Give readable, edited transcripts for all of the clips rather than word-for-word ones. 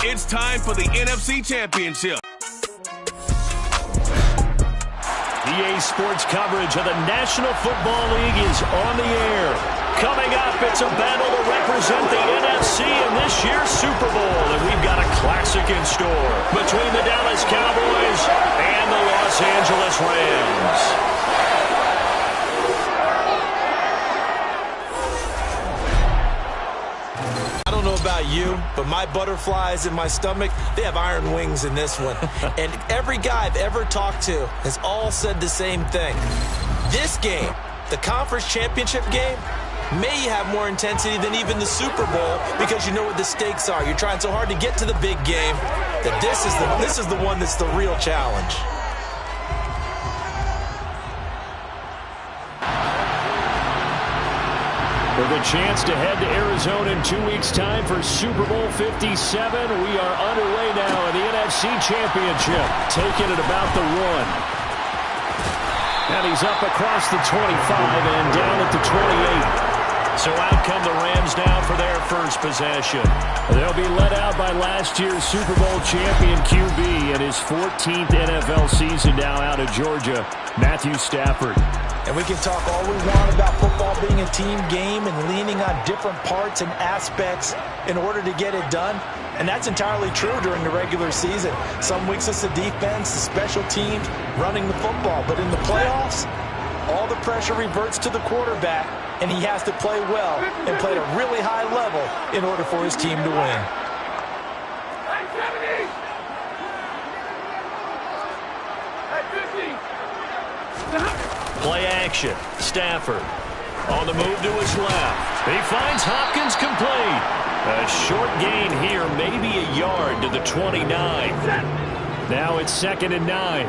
It's time for the NFC Championship. EA Sports coverage of the National Football League is on the air. Coming up, it's a battle to represent the NFC in this year's Super Bowl, and we've got a classic in store between the Dallas Cowboys and the Los Angeles Rams. I don't know about you, but my butterflies in my stomach, they have iron wings in this one. And every guy I've ever talked to has all said the same thing. This game, the conference championship game, may have more intensity than even the Super Bowl because you know what the stakes are. You're trying so hard to get to the big game that this is the one that's the real challenge. With a chance to head to Arizona in 2 weeks' time for Super Bowl 57, we are underway now in the NFC Championship, taking it about the 1. And he's up across the 25 and down at the 28. So out come the Rams now for their first possession. They'll be led out by last year's Super Bowl champion QB in his 14th NFL season now out of Georgia, Matthew Stafford. And we can talk all we want about football being a team game and leaning on different parts and aspects in order to get it done. And that's entirely true during the regular season. Some weeks it's the defense, the special teams, running the football. But in the playoffs, all the pressure reverts to the quarterback, and he has to play well and play at a really high level in order for his team to win. Play action. Stafford on the move to his left. He finds Hopkins complete. A short gain here, maybe a yard to the 29. Now it's 2nd and 9.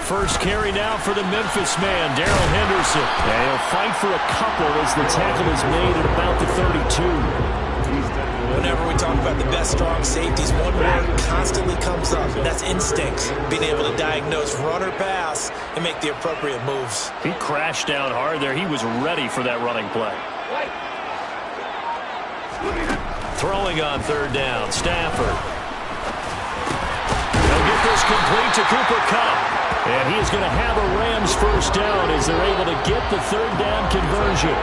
First carry now for the Memphis man, Darrell Henderson. And he'll fight for a couple as the tackle is made at about the 32. Whenever we talk about the best strong safeties, one word constantly comes up, and that's instincts. Being able to diagnose run or pass and make the appropriate moves. He crashed down hard there. He was ready for that running play. Throwing on 3rd down, Stafford. They'll get this complete to Cooper Kupp. And he is going to have a Rams first down as they're able to get the 3rd down conversion.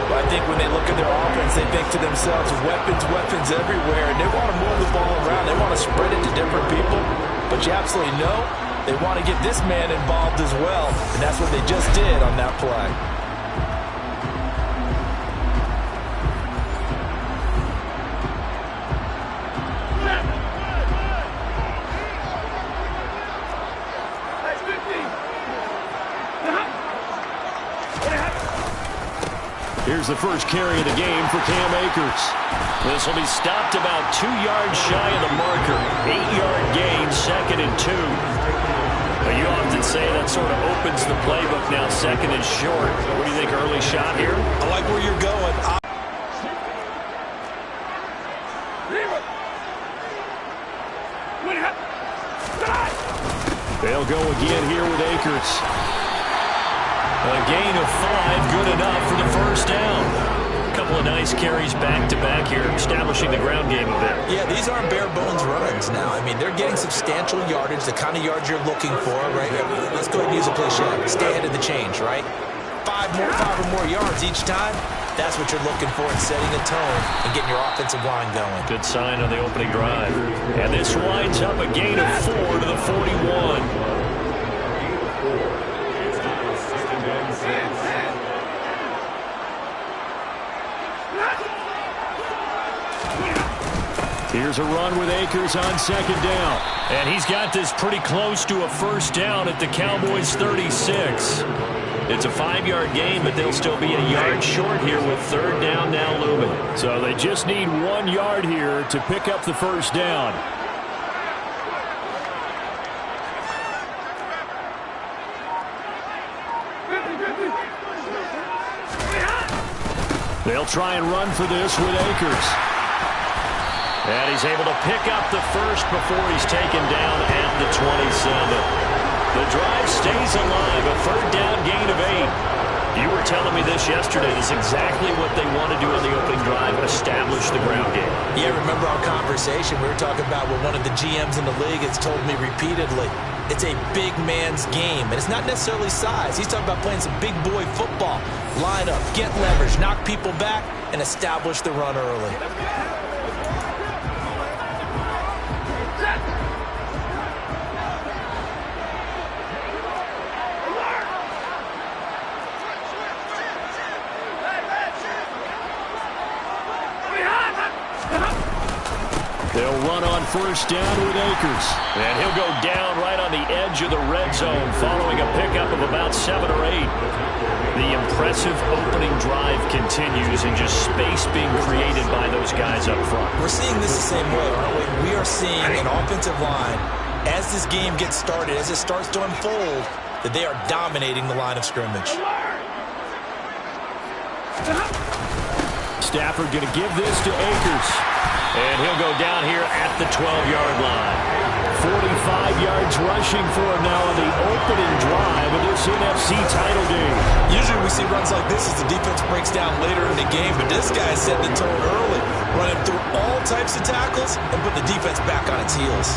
Well, I think when they look at their offense, they think to themselves, weapons everywhere, and they want to move the ball around. They want to spread it to different people. But you absolutely know they want to get this man involved as well, and that's what they just did on that play. Here's the first carry of the game for Cam Akers. This will be stopped about 2 yards shy of the marker. 8-yard gain, 2nd and 2. But you often say that sort of opens the playbook now, 2nd and short. What do you think, early shot here? I like where you're going. They'll go again here with Akers. A gain of 5, good enough for the first down. A couple of nice carries back-to-back here, establishing the ground game a bit. Yeah, these aren't bare-bones runs now. I mean, they're getting substantial yardage, the kind of yards you're looking for, right? Let's go ahead and use a cliche. Stay ahead of the change, right? 5 or more yards each time. That's what you're looking for in setting a tone and getting your offensive line going. Good sign on the opening drive. And this winds up a gain of 4 to the 41. Here's a run with Akers on 2nd down. And he's got this pretty close to a first down at the Cowboys' 36. It's a 5-yard gain, but they'll still be a yard short here with 3rd down now looming. So they just need 1 yard here to pick up the first down. They'll try and run for this with Akers. And he's able to pick up the first before he's taken down at the 27. The drive stays alive, a third down gain of 8. You were telling me this yesterday. This is exactly what they want to do on the opening drive, establish the ground game. Yeah, remember our conversation? We were talking about what one of the GMs in the league has told me repeatedly. It's a big man's game, and it's not necessarily size. He's talking about playing some big boy football. Line up, get leverage, knock people back, and establish the run early. They'll run on first down with Akers. And he'll go down right on the edge of the red zone following a pickup of about 7 or 8. The impressive opening drive continues and just space being created by those guys up front. We're seeing this the same way, aren't we? We are seeing an offensive line, as this game gets started, as it starts to unfold, that they are dominating the line of scrimmage. Stafford going to give this to Akers. And he'll go down here at the 12-yard line. 45 yards rushing for him now on the opening drive of this NFC title game. Usually we see runs like this as the defense breaks down later in the game, but this guy is setting the tone early, running through all types of tackles and put the defense back on its heels.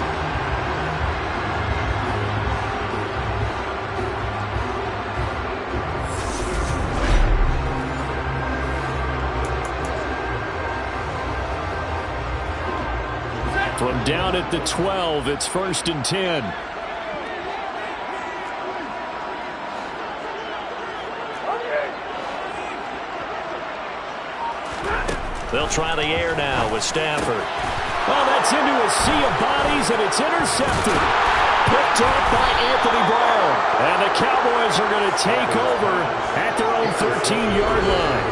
From down at the 12, it's 1st and 10. They'll try the air now with Stafford. Oh, that's into a sea of bodies, and it's intercepted. Picked up by Anthony Brown. And the Cowboys are going to take over at their own 13-yard line.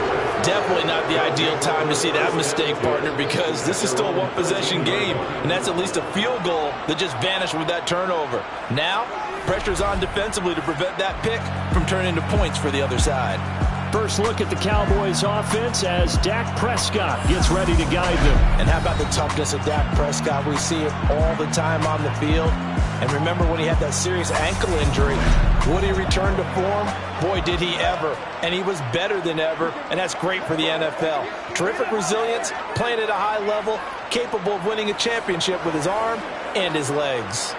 Definitely not the ideal time to see that mistake, partner, because this is still a one-possession game, and that's at least a field goal that just vanished with that turnover. Now, pressure's on defensively to prevent that pick from turning into points for the other side. First look at the Cowboys offense as Dak Prescott gets ready to guide them. And how about the toughness of Dak Prescott? We see it all the time on the field. And remember when he had that serious ankle injury, would he return to form? Boy, did he ever. And he was better than ever, and that's great for the NFL. Terrific resilience, playing at a high level, capable of winning a championship with his arm and his legs.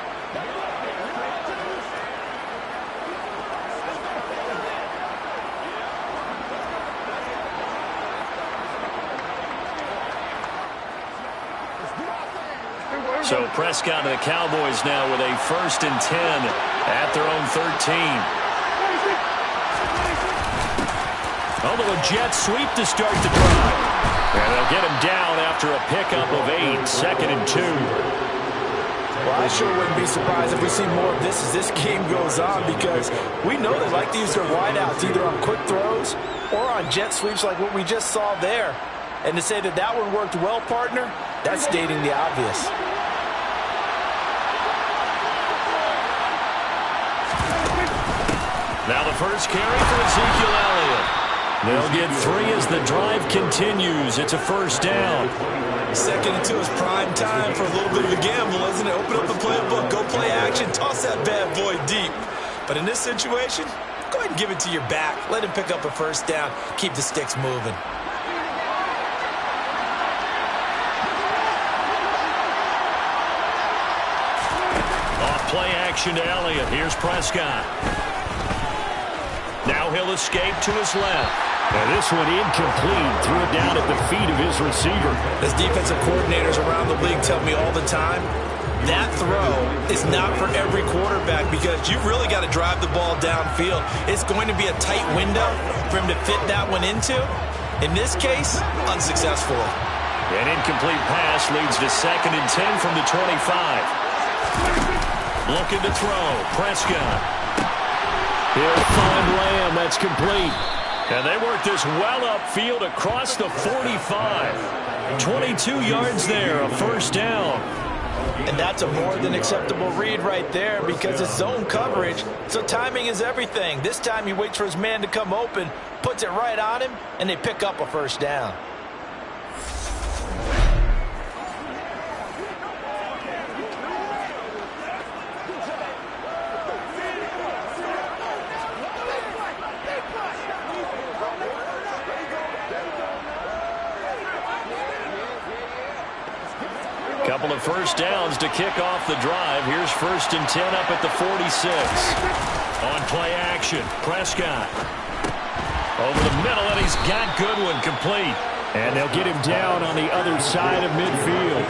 So Prescott and the Cowboys now with a 1st and 10 at their own 13. Although a jet sweep to start the drive. And they'll get him down after a pickup of 8, 2nd and 2. Well, I sure wouldn't be surprised if we see more of this as this game goes on, because we know they like to use their wideouts either on quick throws or on jet sweeps like what we just saw there. And to say that that one worked well, partner, that's stating the obvious. Now the first carry for Ezekiel Elliott. They'll get 3 as the drive continues. It's a 1st down. 2nd and 2 is prime time for a little bit of a gamble, isn't it? Open up the playbook, go play action, toss that bad boy deep. But in this situation, go ahead and give it to your back. Let him pick up a 1st down. Keep the sticks moving. Off play action to Elliott. Here's Prescott. Now he'll escape to his left. And this one incomplete. Threw it down at the feet of his receiver. As defensive coordinators around the league tell me all the time, that throw is not for every quarterback, because you've really got to drive the ball downfield. It's going to be a tight window for him to fit that one into. In this case, unsuccessfully. An incomplete pass leads to 2nd and 10 from the 25. Looking to throw. Prescott. He'll find Lamb. That's complete. And they work this well upfield across the 45. 22 yards there, a 1st down. And that's a more than acceptable read right there, because it's zone coverage, so timing is everything. This time he waits for his man to come open, puts it right on him, and they pick up a 1st down. Couple of first downs to kick off the drive. Here's 1st and 10 up at the 46. On play action, Prescott. Over the middle, and he's got Goodwin complete. And they'll get him down on the other side of midfield.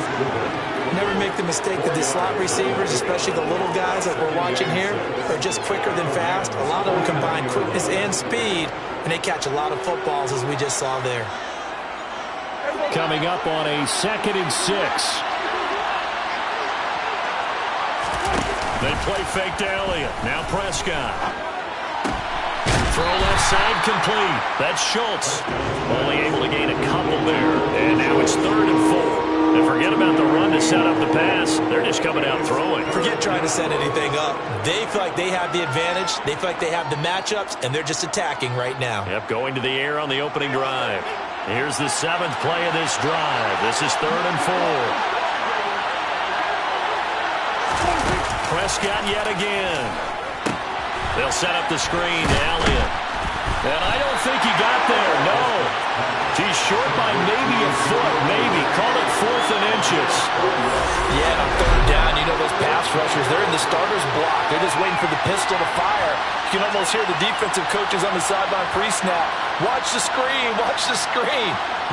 Never make the mistake that the slot receivers, especially the little guys like we're watching here, are just quicker than fast. A lot of them combine quickness and speed, and they catch a lot of footballs, as we just saw there. Coming up on a 2nd and 6. They play fake to Elliott. Now Prescott. Throw left side complete. That's Schultz. Only able to gain a couple there. And now it's 3rd and 4. And forget about the run to set up the pass. They're just coming out throwing. Forget trying to set anything up. They feel like they have the advantage. They feel like they have the matchups, and they're just attacking right now. Yep, going to the air on the opening drive. Here's the 7th play of this drive. This is 3rd and 4. Prescott yet again. They'll set up the screen to Elliott. And I don't think he got there, no. He's short by maybe a foot, maybe. Call it 4th and inches. Yeah, on 3rd down, you know those pass rushers, they're in the starter's block. They're just waiting for the pistol to fire. You can almost hear the defensive coaches on the sideline pre-snap. Watch the screen, watch the screen.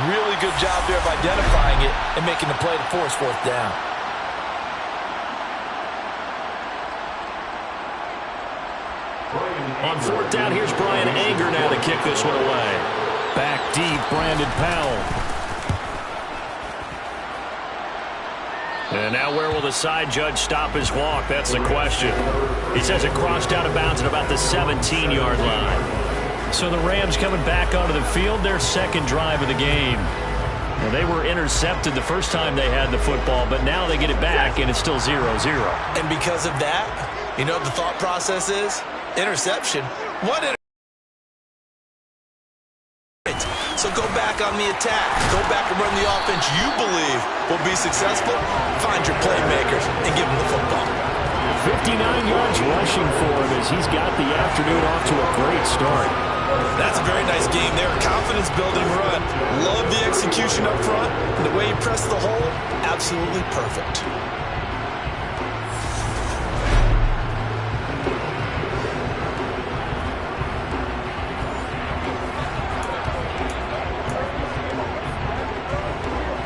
Really good job there of identifying it and making the play to force 4th down. On 4th down, here's Brian Anger now to kick this one away. Back deep, Brandon Powell. And now where will the side judge stop his walk? That's the question. He says it crossed out of bounds at about the 17-yard line. So the Rams coming back onto the field, their 2nd drive of the game. Well, they were intercepted the first time they had the football, but now they get it back, and it's still 0-0. And because of that, you know what the thought process is? Interception. What So go back on the attack. Go back and run the offense you believe will be successful. Find your playmakers and give them the football. 59 yards rushing for him as he's got the afternoon off to a great start. That's a very nice game there. Confidence-building run. Love the execution up front. And the way he pressed the hole, absolutely perfect.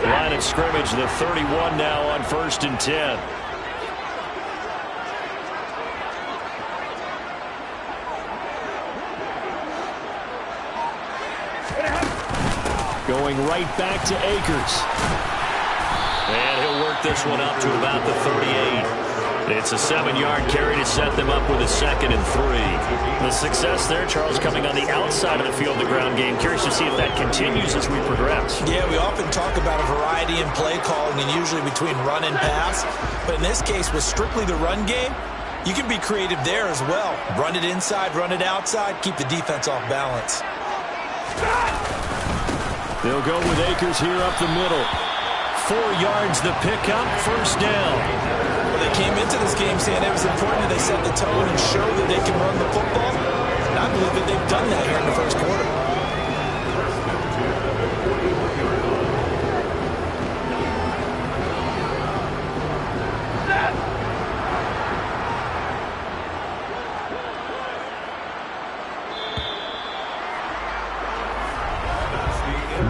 Line of scrimmage, the 31 now on 1st and 10. Going right back to Akers. And he'll work this one up to about the 38. It's a 7-yard carry to set them up with a 2nd and 3. The success there, Charles, coming on the outside of the field, the ground game. Curious to see if that continues as we progress. Yeah, we often talk about a variety in play calling and usually between run and pass. But in this case, with strictly the run game, you can be creative there as well. Run it inside, run it outside, keep the defense off balance. They'll go with Akers here up the middle. 4 yards the pickup, 1st down. Well, they came into this game saying it was important that they set the tone and show that they can run the football. And I believe that they've done that here in the 1st quarter.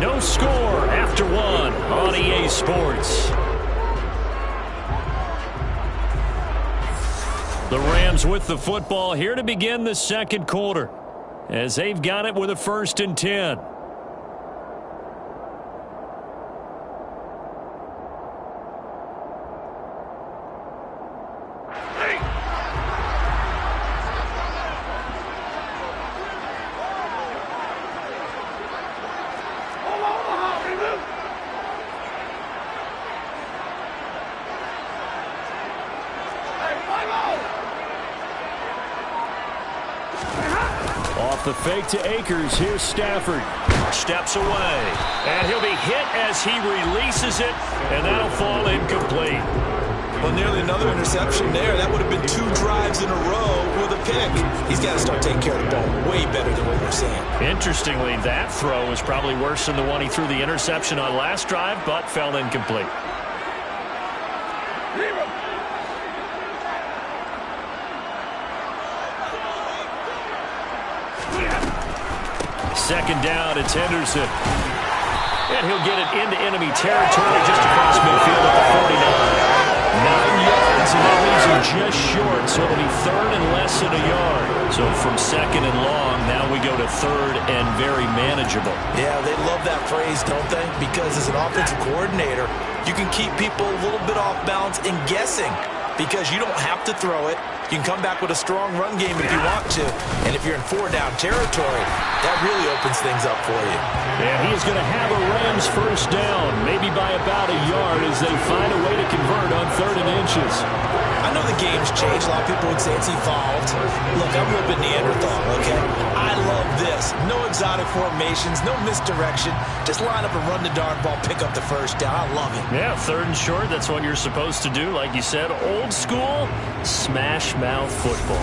No score after 1 on EA Sports. The Rams with the football here to begin the 2nd quarter as they've got it with a 1st and 10. Off the fake to Akers. Here's Stafford. Steps away. And he'll be hit as he releases it. And that'll fall incomplete. Well, nearly another interception there. That would have been 2 drives in a row with a pick. He's got to start taking care of the ball way better than what we're seeing. Interestingly, that throw was probably worse than the one he threw the interception on last drive, but fell incomplete. Second down, it's Henderson. And he'll get it into enemy territory just across midfield at the 49. 9 yards, and that leaves him just short, so it'll be third and less than a yard. So from second and long, now we go to third and very manageable. Yeah, they love that phrase, don't they? Because as an offensive coordinator, you can keep people a little bit off balance and guessing because you don't have to throw it. You can come back with a strong run game if you want to. And if you're in 4-down territory, that really opens things up for you. And he is going to have a Rams first down, maybe by about a yard as they find a way to convert on 3rd and inches. I know the game's changed. A lot of people would say it's evolved. Look, I'm a little bit Neanderthal, okay? I love this. No exotic formations, no misdirection. Just line up and run the darn ball, pick up the first down. I love it. Yeah, 3rd and short, that's what you're supposed to do. Like you said, old school, smash mouth football.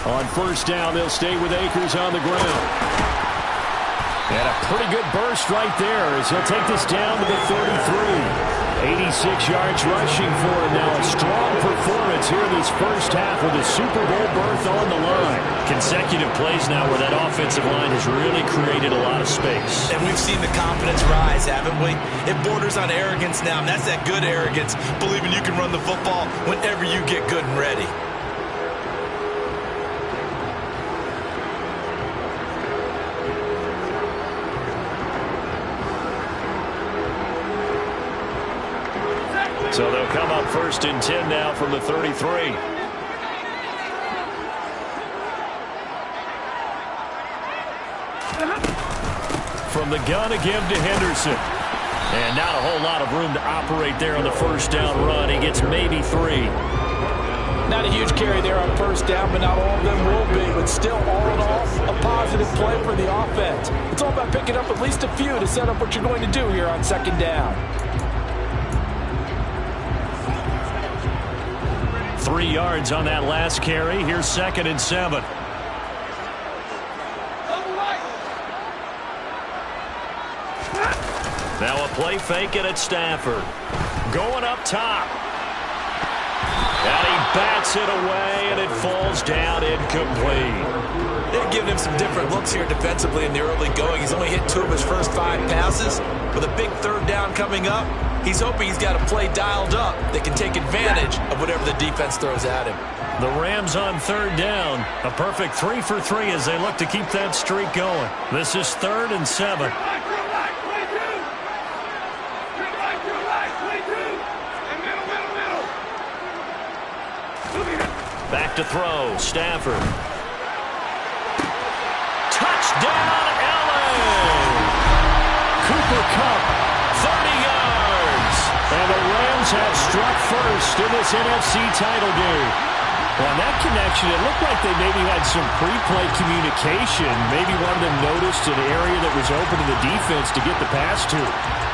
On first down, they'll stay with Akers on the ground. And a pretty good burst right there as he'll take this down to the 33. 86 yards rushing for him now. A strong performance here in this first half with a Super Bowl berth on the line. Consecutive plays now where that offensive line has really created a lot of space. And we've seen the confidence rise, haven't we? It borders on arrogance now, and that's that good arrogance, believing you can run the football whenever you get good and ready. So they'll come up 1st and 10 now from the 33. From the gun again to Henderson. And not a whole lot of room to operate there on the first down run. He gets maybe 3. Not a huge carry there on first down, but not all of them will be. But still, all in all, a positive play for the offense. It's all about picking up at least a few to set up what you're going to do here on second down. 3 yards on that last carry. Here's 2nd and 7. Now a play fake it at Stafford. Going up top. And he bats it away, and it falls down incomplete. They're giving him some different looks here defensively in the early going. He's only hit 2 of his first 5 passes. With a big 3rd down coming up, he's hoping he's got a play dialed up that can take advantage of whatever the defense throws at him. The Rams on 3rd down. A perfect 3 for 3 as they look to keep that streak going. This is 3rd and 7. Back to throw. Stafford. Touchdown, Allen! Cooper Kupp, 30 yards. And the Rams have struck first in this NFC title game. On that connection, it looked like they maybe had some pre-play communication. Maybe one of them noticed an area that was open to the defense to get the pass to.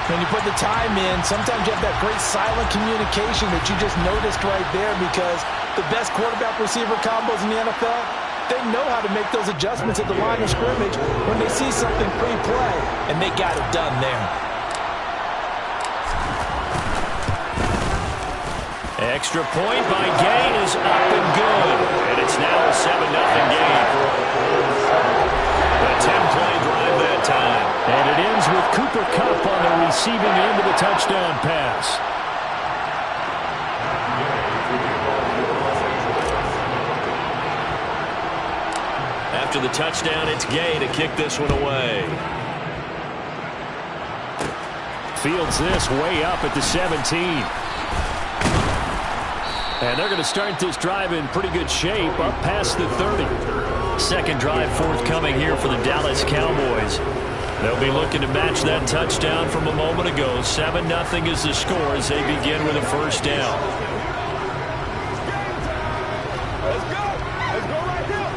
When you put the time in, sometimes you have that great silent communication that you just noticed right there because the best quarterback receiver combos in the NFL, they know how to make those adjustments at the line of scrimmage when they see something pre-play, and they got it done there. Extra point by Gay is up and good. And it's now a 7-0 game. A 10-play drive that time. And it ends with Cooper Kupp on the receiving end of the touchdown pass. After the touchdown, it's Gay to kick this one away. Fields this way up at the 17. And they're going to start this drive in pretty good shape, up past the 30. Second drive forthcoming here for the Dallas Cowboys. They'll be looking to match that touchdown from a moment ago. 7-0 is the score as they begin with a first down. Let's go right now.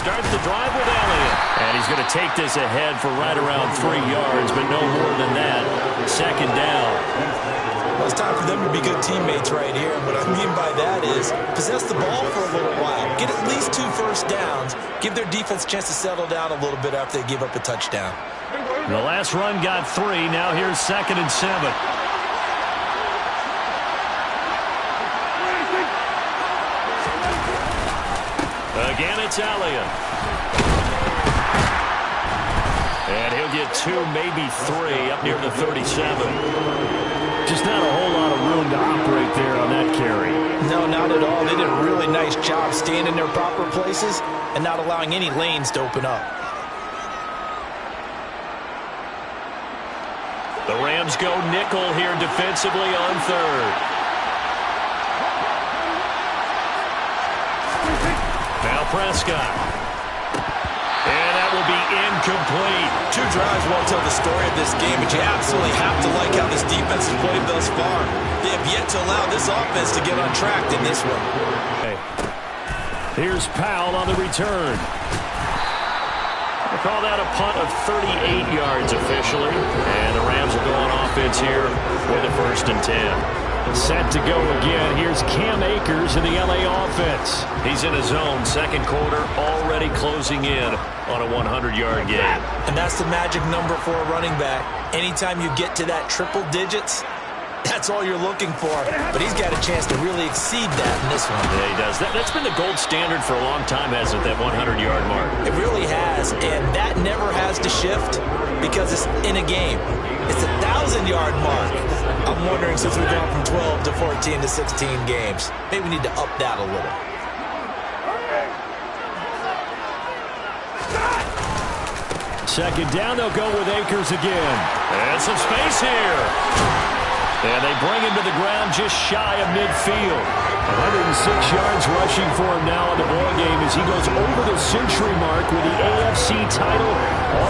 starts the drive with Elliott. And he's going to take this ahead for right around 3 yards, but no more than that. Second down. Well, it's time for them to be good teammates right here. And what I mean by that is possess the ball for a little while. Get at least 2 first downs. Give their defense a chance to settle down a little bit after they give up a touchdown. The last run got 3. Now here's 2nd and 7. Again, it's Elliott. And he'll get 2, maybe 3, up near the 37. Just not a whole lot of room to operate there on that carry. No, not at all. They did a really nice job staying in their proper places and not allowing any lanes to open up. The Rams go nickel here defensively on 3rd. Now Prescott. And that will be incomplete. 2 drives won't tell the story of this game, but you absolutely have to like how this defense has played thus far. They have yet to allow this offense to get untracked in this one. Okay. Here's Powell on the return. We'll call that a punt of 38 yards officially. And the Rams will go on offense here with a 1st and 10. Set to go again. Here's Cam Akers in the LA offense. He's in his zone. 2nd quarter already closing in on a 100-yard game. And that's the magic number for a running back. Anytime you get to that triple digits, that's all you're looking for. But he's got a chance to really exceed that in this one. Yeah, he does. That's been the gold standard for a long time, hasn't it, that 100-yard mark? It really has, and that never has to shift because it's in a game. It's a 1,000-yard mark. I'm wondering, since we've gone from 12 to 14 to 16 games, maybe we need to up that a little. Second down, they'll go with Akers again. And some space here. And they bring him to the ground just shy of midfield. 106 yards rushing for him now in the ballgame as he goes over the century mark with the AFC title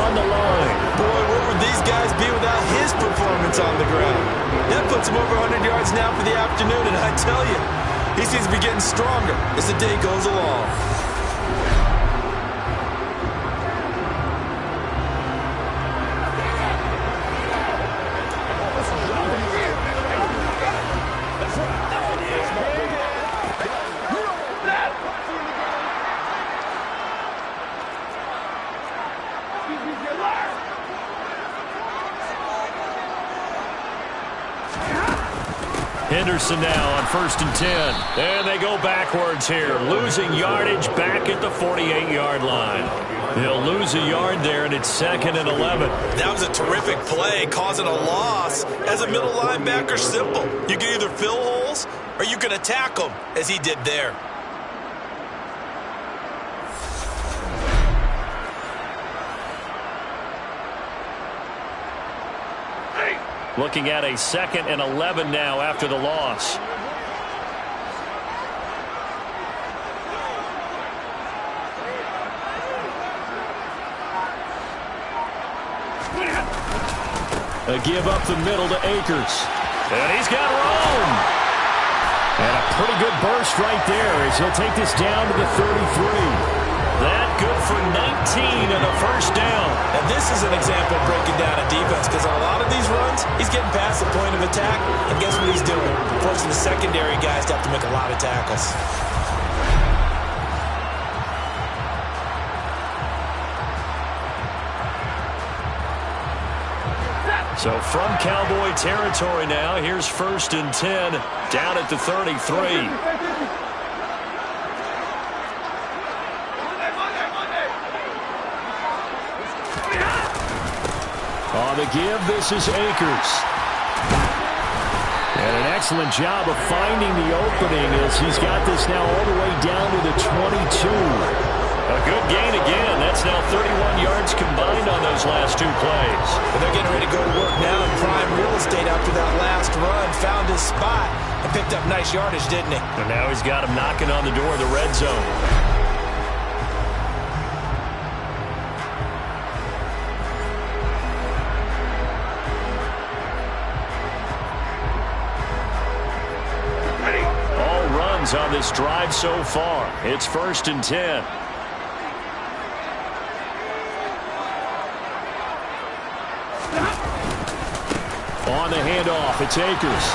on the line. Boy, where would these guys be without his performance on the ground? That puts him over 100 yards now for the afternoon, and I tell you, he seems to be getting stronger as the day goes along. Henderson now on 1st and 10. And they go backwards here, losing yardage back at the 48-yard line. They'll lose a yard there, and it's 2nd and 11. That was a terrific play, causing a loss. As a middle linebacker, simple. You can either fill holes or you can attack them, as he did there. Looking at a 2nd and 11 now after the loss. A give up the middle to Akers. And he's got room. And a pretty good burst right there as he'll take this down to the 33. That good for 19 and a 1st down. And this is an example of breaking down a defense because on a lot of these runs, he's getting past the point of attack, and guess what he's doing? Forcing the secondary guys to have to make a lot of tackles. So from Cowboy territory now, here's 1st and 10 down at the 33. On the give, this is Akers. And an excellent job of finding the opening as he's got this now all the way down to the 22. A good gain again. That's now 31 yards combined on those last 2 plays. But they're getting ready to go to work now in prime real estate after that last run. Found his spot and picked up nice yardage, didn't he? And now he's got him knocking on the door of the red zone. On this drive so far. It's 1st and 10. On the handoff, it's Akers.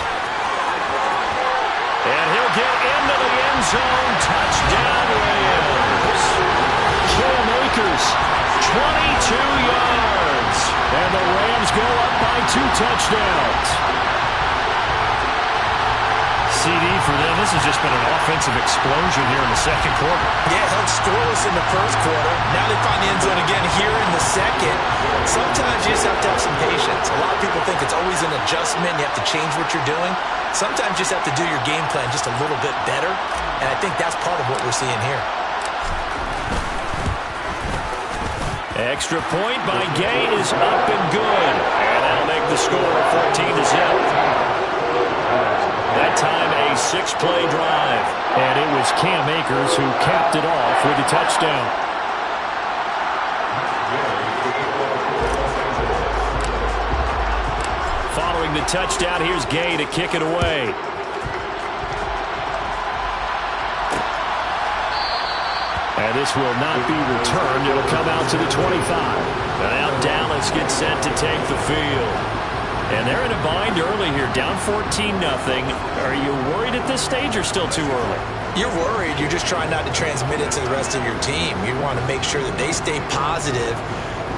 And he'll get into the end zone. Touchdown, Rams. Cam Akers, 22 yards. And the Rams go up by 2 touchdowns. CD for them. This has just been an offensive explosion here in the second quarter. Yeah, held scoreless in the first quarter. Now they find the end zone again here in the second. Sometimes you just have to have some patience. A lot of people think it's always an adjustment. You have to change what you're doing. Sometimes you just have to do your game plan just a little bit better. And I think that's part of what we're seeing here. Extra point by Gay is up and good. And that'll make the score 14-0. That time a 6-play drive. And it was Cam Akers who capped it off with a touchdown. Following the touchdown, here's Gay to kick it away. And this will not be returned. It'll come out to the 25. Now Dallas gets set to take the field. And they're in a bind early here, down 14-0. Are you worried at this stage or still too early? You're worried. You're just trying not to transmit it to the rest of your team. You want to make sure that they stay positive.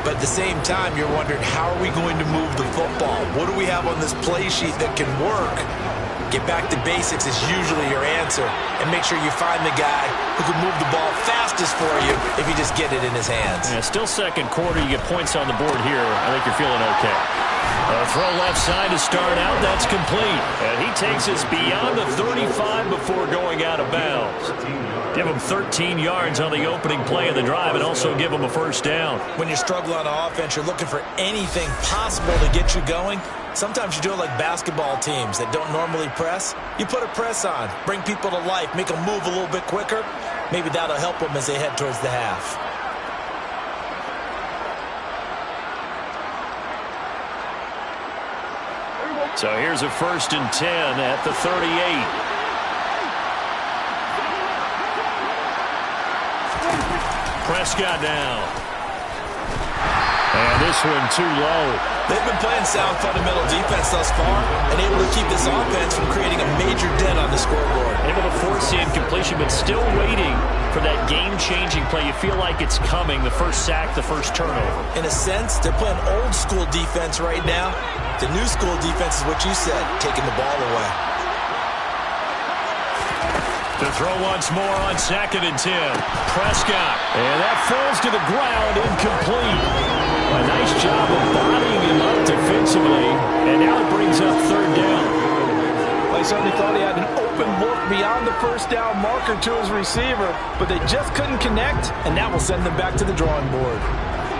But at the same time, you're wondering, how are we going to move the football? What do we have on this play sheet that can work? Get back to basics is usually your answer. And make sure you find the guy who can move the ball fastest for you if you just get it in his hands. Yeah, still second quarter. You get points on the board here. I think you're feeling okay. A throw left side to start out. That's complete. And he takes us beyond the 35 before going out of bounds. Give him 13 yards on the opening play of the drive and also give him a first down. When you struggle on offense, you're looking for anything possible to get you going. Sometimes you do it like basketball teams that don't normally press. You put a press on, bring people to life, make them move a little bit quicker. Maybe that'll help them as they head towards the half. So here's a 1st and 10 at the 38. Prescott now. And this one too low. They've been playing sound fundamental defense thus far and able to keep this offense from creating a major dent on the scoreboard. Able to force the incompletion, but still waiting for that game-changing play. You feel like it's coming, the first sack, the first turnover. In a sense, they're playing old-school defense right now. The new school defense is what you said, taking the ball away. To throw once more on 2nd and 10. Prescott. And that falls to the ground, incomplete. A nice job of bodying him up defensively. And now it brings up 3rd down. They certainly thought he had an open look beyond the first down marker to his receiver, but they just couldn't connect, and that will send them back to the drawing board.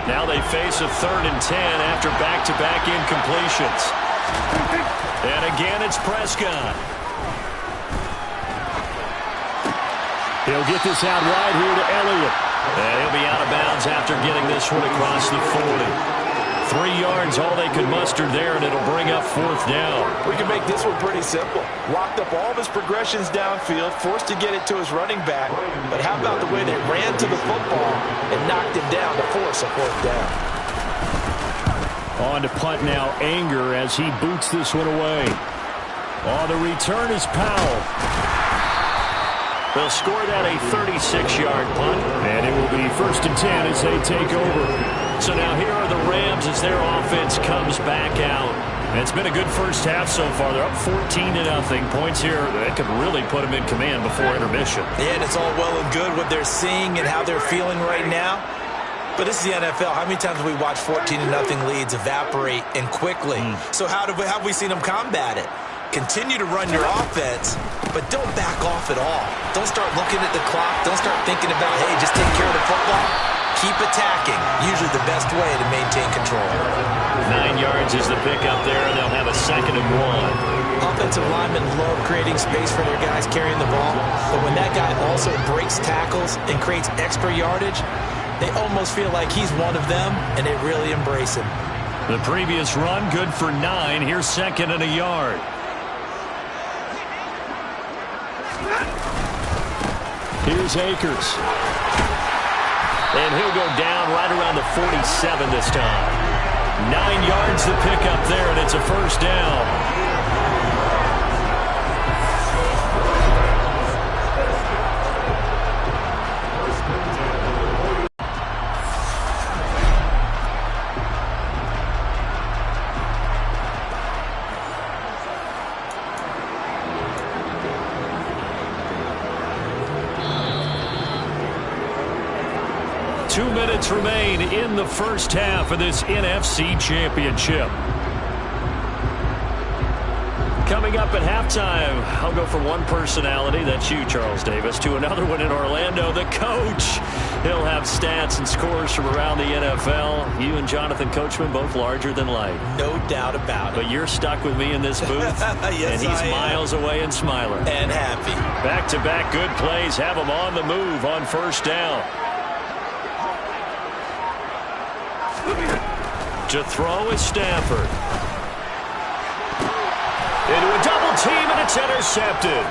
Now they face a 3rd and 10 after back-to-back incompletions. And again, it's Prescott. He'll get this out wide here to Elliott. And he'll be out of bounds after getting this one across the 40. 3 yards, all they could muster there, and it'll bring up 4th down. We can make this one pretty simple. Locked up all of his progressions downfield, forced to get it to his running back. But how about the way they ran to the football and knocked him down to force a 4th down? On to punt now, Anger as he boots this one away. On the return is Powell. They'll score that a 36-yard punt, and it will be 1st and 10 as they take over. So now here are the Rams as their offense comes back out. And it's been a good first half so far. They're up 14-0. Points here that could really put them in command before intermission. Yeah, and it's all well and good what they're seeing and how they're feeling right now. But this is the NFL. How many times have we watched 14-0 leads evaporate and quickly? So how have we seen them combat it? Continue to run your offense, but don't back off at all. Don't start looking at the clock. Don't start thinking about, hey, just take care of the football. Keep attacking. Usually the best way to maintain control. 9 yards is the pickup there, and they'll have a 2nd and 1. Offensive linemen love creating space for their guys carrying the ball, but when that guy also breaks tackles and creates extra yardage, they almost feel like he's one of them, and they really embrace him. The previous run, good for 9. Here's 2nd and a yard. Here's Akers. And he'll go down right around the 47 this time. 9 yards to pick up there, and it's a first down. 2 minutes remain in the first half of this NFC Championship. Coming up at halftime, I'll go from one personality, that's you, Charles Davis, to another one in Orlando, the coach. He'll have stats and scores from around the NFL. You and Jonathan Coachman, both larger than life. No doubt about it. But you're stuck with me in this booth, yes, and he's miles away and smiling. And happy. Back-to-back good plays have him on the move on first down. To throw is Stafford. Into a double team, and it's intercepted.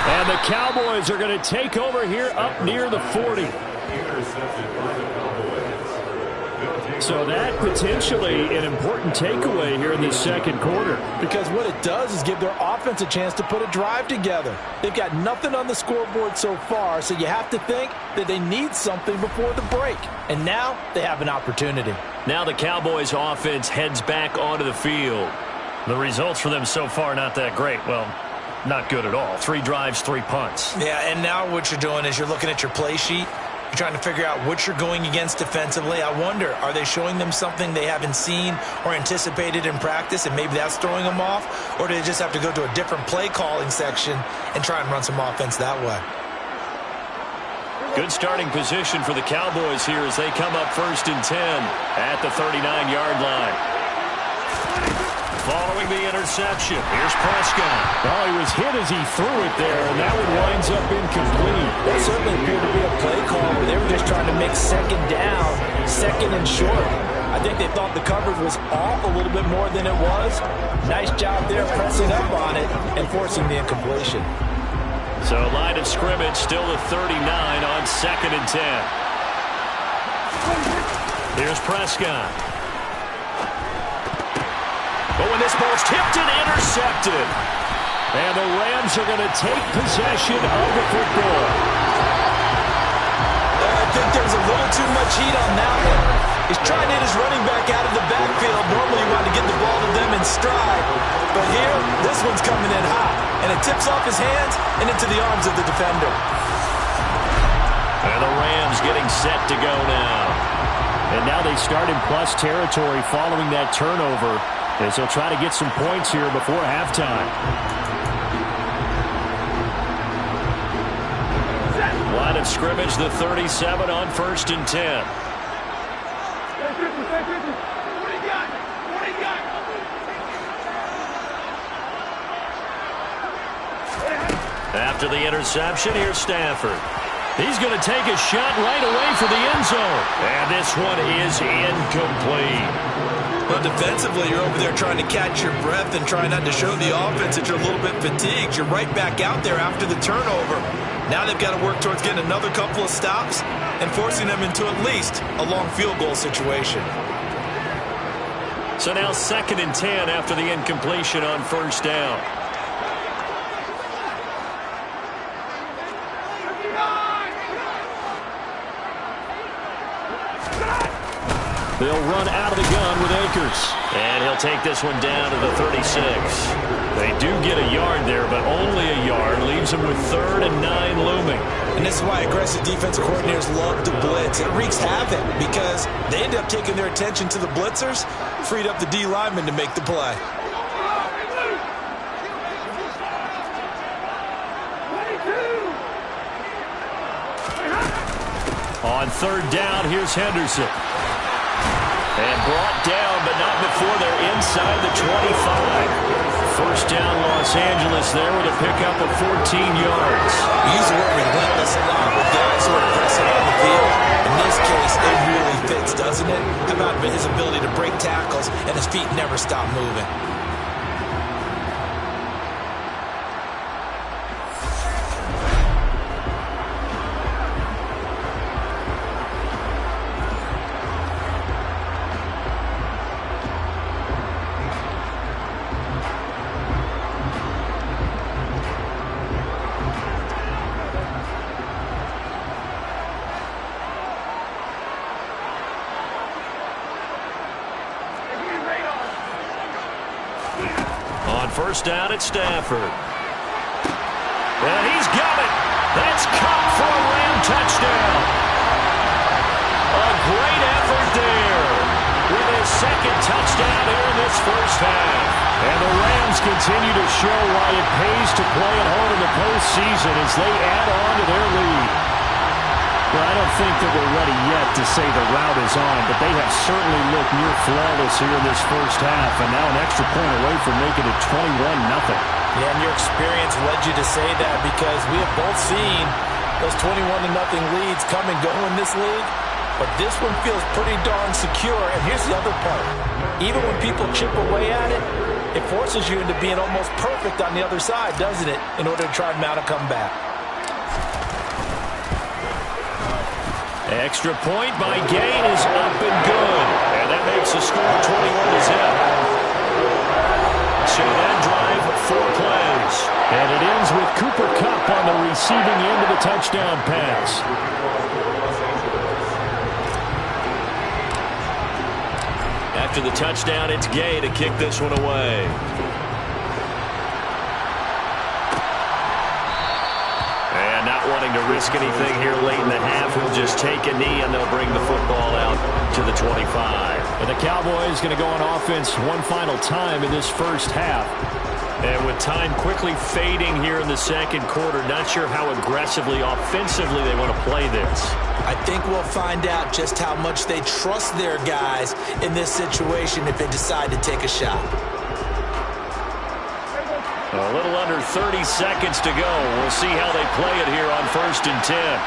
And the Cowboys are going to take over here up near the 40. So that potentially an important takeaway here in the second quarter. Because what it does is give their offense a chance to put a drive together. They've got nothing on the scoreboard so far, so you have to think that they need something before the break. And now they have an opportunity. Now the Cowboys offense heads back onto the field. The results for them so far not that great. Well, not good at all. 3 drives, 3 punts. Yeah, and now what you're doing is you're looking at your play sheet. You're trying to figure out what you're going against defensively. I wonder, are they showing them something they haven't seen or anticipated in practice, and maybe that's throwing them off? Or do they just have to go to a different play calling section and try and run some offense that way? Good starting position for the Cowboys here as they come up 1st and 10 at the 39-yard line. Following the interception, here's Prescott. Well, he was hit as he threw it there, and that one winds up incomplete. That certainly appeared to be a play call where they were just trying to make second down, second and short. I think they thought the coverage was off a little bit more than it was. Nice job there pressing up on it and forcing the incompletion. So line of scrimmage still the 39 on 2nd and 10. Here's Prescott. But when this ball's tipped and intercepted. And the Rams are going to take possession of the football. I think there's a little too much heat on that one. He's trying to hit his running back out of the backfield. Normally you want to get the ball to them in stride. But here, this one's coming in hot. And it tips off his hands and into the arms of the defender. And the Rams getting set to go now. And now they start in plus territory following that turnover, as they'll try to get some points here before halftime. Line of scrimmage, the 37 on 1st and 10. After the interception, here's Stafford. He's going to take a shot right away for the end zone. And this one is incomplete. Well, defensively, you're over there trying to catch your breath and trying not to show the offense that you're a little bit fatigued. You're right back out there after the turnover. Now they've got to work towards getting another couple of stops and forcing them into at least a long field goal situation. So now 2nd and 10 after the incompletion on 1st down. They'll run out of the gun with Akers. And he'll take this one down to the 36. They do get a yard there, but only a yard. Leaves them with 3rd and 9 looming. And this is why aggressive defensive coordinators love to blitz. It wreaks havoc because they end up taking their attention to the blitzers, freed up the D lineman to make the play. On 3rd down, here's Henderson. And brought down, but not before they're inside the 25. 1st down, Los Angeles there with a pickup of 14 yards. We use the word relentless a lot with guys who are pressing on the field. In this case, it really fits, doesn't it? How about his ability to break tackles and his feet never stop moving? first down at Stafford. And he's got it. That's Cup for a Ram touchdown. A great effort there with his second touchdown here in this first half. And the Rams continue to show why it pays to play at home in the postseason as they add on to their lead. Well, I don't think that we're ready yet to say the route is on, but they have certainly looked near flawless here in this first half, and now an extra point away from making it 21-0. Yeah, and your experience led you to say that because we have both seen those 21-0 leads come and go in this league. But this one feels pretty darn secure. And here's the other part. Even when people chip away at it, it forces you into being almost perfect on the other side, doesn't it, in order to try and mount a comeback. Extra point by Gain is up and good. And that makes the score 21-0. So that drive, 4 plays. And it ends with Cooper Kupp on the receiving end of the touchdown pass. After the touchdown, it's Gay to kick this one away. And not wanting to risk anything here late in the half, he'll just take a knee and they'll bring the football out to the 25. And the Cowboys going to go on offense one final time in this first half. And with time quickly fading here in the second quarter, not sure how aggressively, offensively they want to play this. I think we'll find out just how much they trust their guys in this situation if they decide to take a shot. A little under 30 seconds to go. We'll see how they play it here on 1st and 10.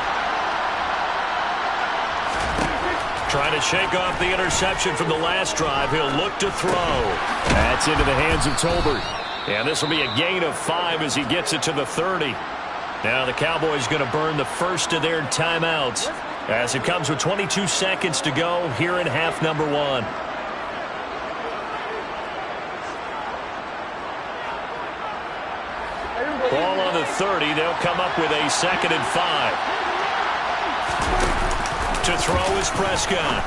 Trying to shake off the interception from the last drive. He'll look to throw. That's into the hands of Tolbert. And this will be a gain of 5 as he gets it to the 30. Now the Cowboys going to burn the first of their timeouts as it comes with 22 seconds to go here in half number 1. Ball on the 30. They'll come up with a 2nd and 5. To throw is Prescott.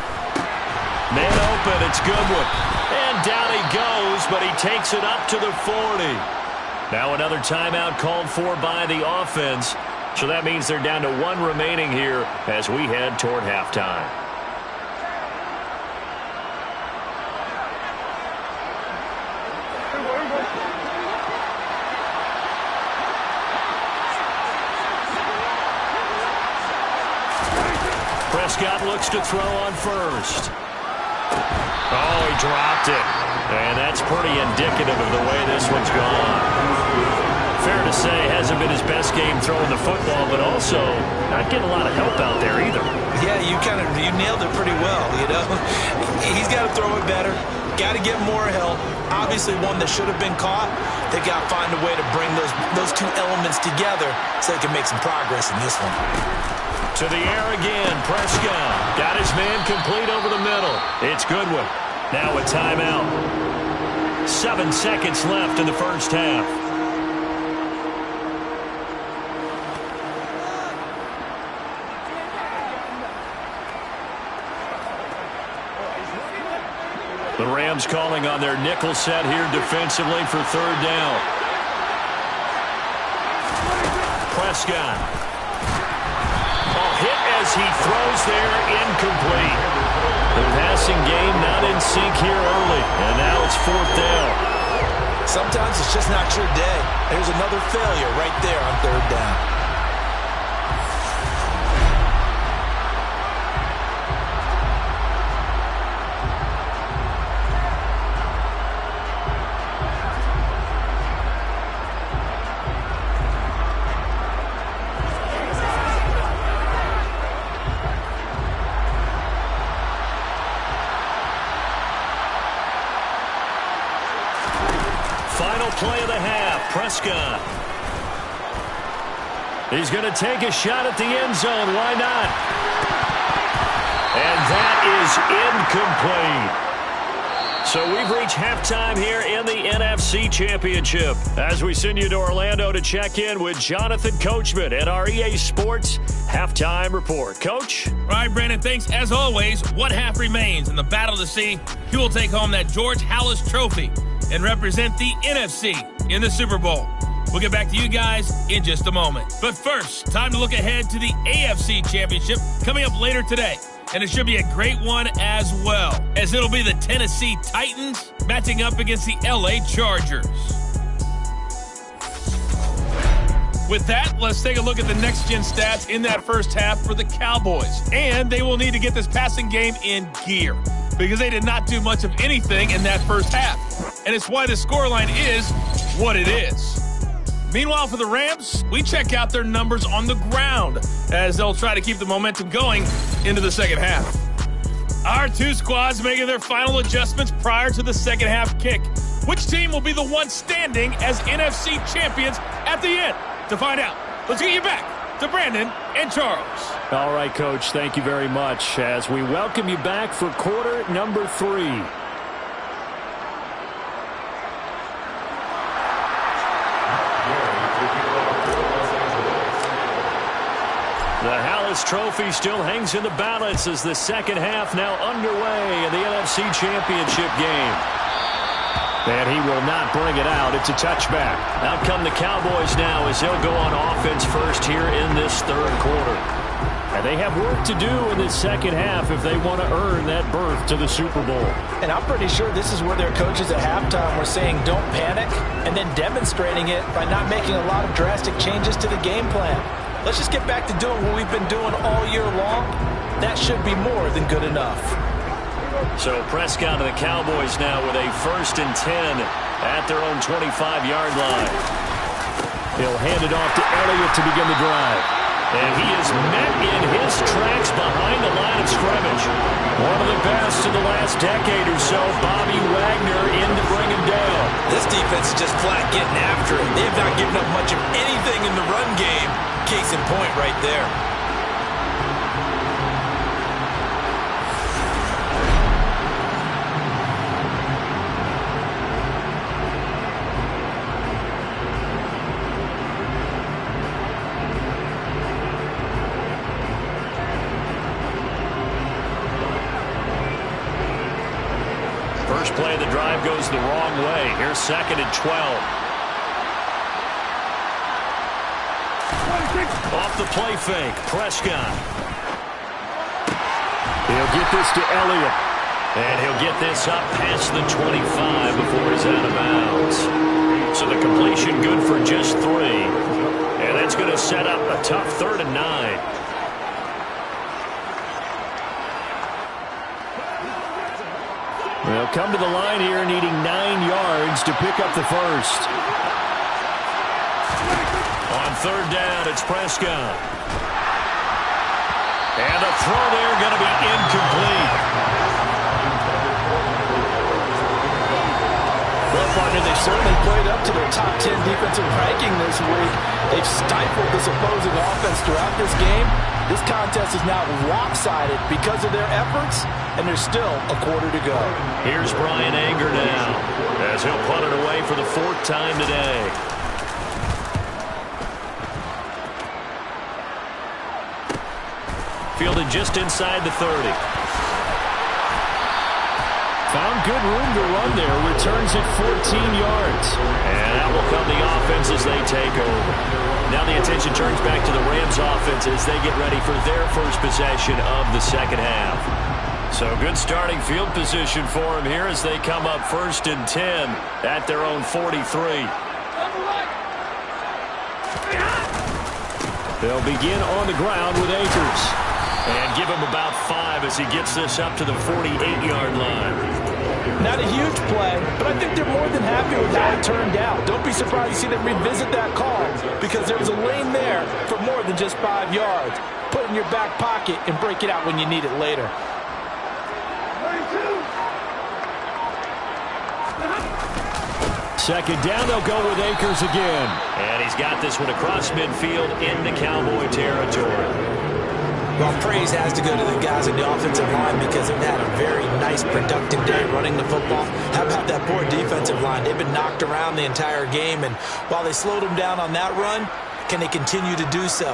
Man open, it's Goodwin. And down he goes, but he takes it up to the 40. Now another timeout called for by the offense. So that means they're down to 1 remaining here as we head toward halftime. Prescott looks to throw on first. Oh, he dropped it. And that's pretty indicative of the way this one's gone. Fair to say, hasn't been his best game throwing the football, but also not getting a lot of help out there either. Yeah, you nailed it pretty well, you know. He's got to throw it better. Got to get more help. Obviously one that should have been caught. They got to find a way to bring those two elements together so they can make some progress in this one. To the air again, Prescott. Got his man complete over the middle. It's Goodwin. Now a timeout. 7 seconds left in the first half. The Rams calling on their nickel set here defensively for 3rd down. Prescott. Hit as he throws there, incomplete. The passing game not in sync here early, and now it's 4th down. Sometimes it's just not your day. There's another failure right there on 3rd down. Final play of the half, Prescott. He's going to take a shot at the end zone. Why not? And that is incomplete. So we've reached halftime here in the NFC Championship as we send you to Orlando to check in with Jonathan Coachman at our EA Sports Halftime Report. Coach? All right, Brandon, thanks. As always, one half remains in the battle to see who will take home that George Halas Trophy and represent the NFC in the Super Bowl. We'll get back to you guys in just a moment. But first, time to look ahead to the AFC Championship coming up later today. And it should be a great one as well, as it'll be the Tennessee Titans matching up against the LA Chargers. With that, let's take a look at the next-gen stats in that first half for the Cowboys. And they will need to get this passing game in gear because they did not do much of anything in that first half. And it's why the scoreline is what it is. Meanwhile, for the Rams, we check out their numbers on the ground as they'll try to keep the momentum going into the second half. Our two squads making their final adjustments prior to the second half kick. Which team will be the one standing as NFC champions at the end? To find out, let's get you back to Brandon and Charles. All right, Coach, thank you very much as we welcome you back for quarter number 3. The Hallis Trophy still hangs in the balance as the second half now underway in the NFC Championship game. And he will not bring it out. It's a touchback. Out come the Cowboys now as they'll go on offense first here in this third quarter. And they have work to do in this second half if they want to earn that berth to the Super Bowl. And I'm pretty sure this is where their coaches at halftime were saying don't panic and then demonstrating it by not making a lot of drastic changes to the game plan. Let's just get back to doing what we've been doing all year long. That should be more than good enough. So Prescott of the Cowboys now with a 1st and 10 at their own 25-yard line. He'll hand it off to Elliott to begin the drive. And he is met in his tracks behind the line of scrimmage. One of the best in the last decade or so, Bobby Wagner in to bring him down. This defense is just flat getting after it. They have not given up much of anything in the run game. Case in point right there. First play of the drive goes the wrong way. Here's 2nd and 12. Off the play fake, Prescott. He'll get this to Elliott. And he'll get this up past the 25 before he's out of bounds. So the completion good for just 3. And that's going to set up a tough 3rd and 9. They'll come to the line here needing 9 yards to pick up the first. On 3rd down, it's Prescott. And the throw there going to be incomplete. Well, partner, they certainly played up to their top 10 defensive ranking this week. They've stifled this opposing offense throughout this game. This contest is now lopsided because of their efforts, and there's still a quarter to go. Here's Brian Anger now as he'll punt it away for the 4th time today. Fielded just inside the 30. Found good room to run there. Returns it 14 yards. And out will come the offense as they take over. Now the attention turns back to the Rams offense as they get ready for their first possession of the second half. So good starting field position for them here as they come up 1st and 10 at their own 43. They'll begin on the ground with Akers. And give him about 5 as he gets this up to the 48-yard line. Not a huge play, but I think they're more than happy with how it turned out. Don't be surprised to see them revisit that call because there was a lane there for more than just 5 yards. Put it in your back pocket and break it out when you need it later. Second down, they'll go with Akers again. And he's got this one across midfield into Cowboy territory. Well, praise has to go to the guys in the offensive line because they've had a very nice, productive day running the football. How about that poor defensive line? They've been knocked around the entire game, and while they slowed them down on that run, can they continue to do so?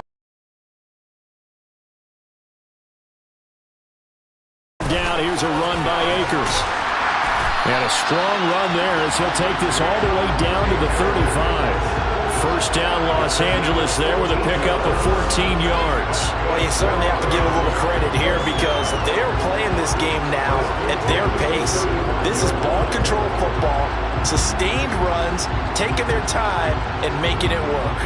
Down, here's a run by Akers. And a strong run there as he'll take this all the way down to the 35. First down, Los Angeles there with a pickup of 14 yards. Well, you certainly have to give a little credit here because they are playing this game now at their pace. This is ball control football, sustained runs, taking their time and making it work.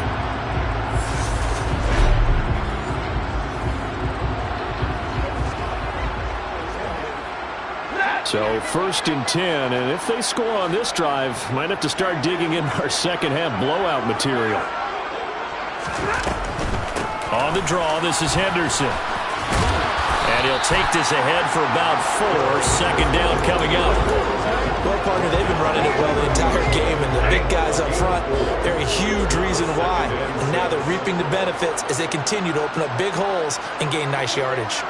So first and 10, and if they score on this drive, might have to start digging in our second half blowout material. On the draw, this is Henderson. And he'll take this ahead for about 4. Second down coming up. Well, partner, they've been running it well the entire game, and the big guys up front, they're a huge reason why. And now they're reaping the benefits as they continue to open up big holes and gain nice yardage.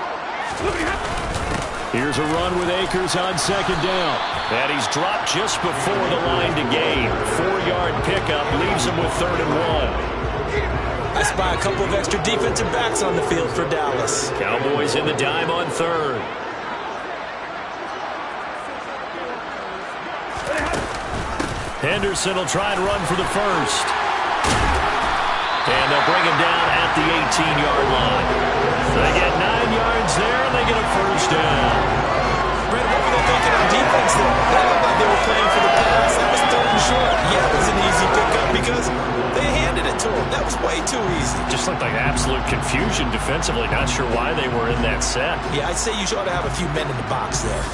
Here's a run with Akers on second down. And he's dropped just before the line to gain. 4-yard pickup leaves him with 3rd and 1. I spy a couple of extra defensive backs on the field for Dallas. Cowboys in the dime on 3rd. Henderson will try and run for the first. And they'll bring him down at the 18-yard line. They get 9 yards there, and they get a first down. Brett, what were they thinking on defense there? They looked like they were playing for the pass. That was 3rd and short. Yeah, it was an easy pickup because they handed it to him. That was way too easy. Just looked like absolute confusion defensively. Not sure why they were in that set. Yeah, I'd say you ought to have a few men in the box there.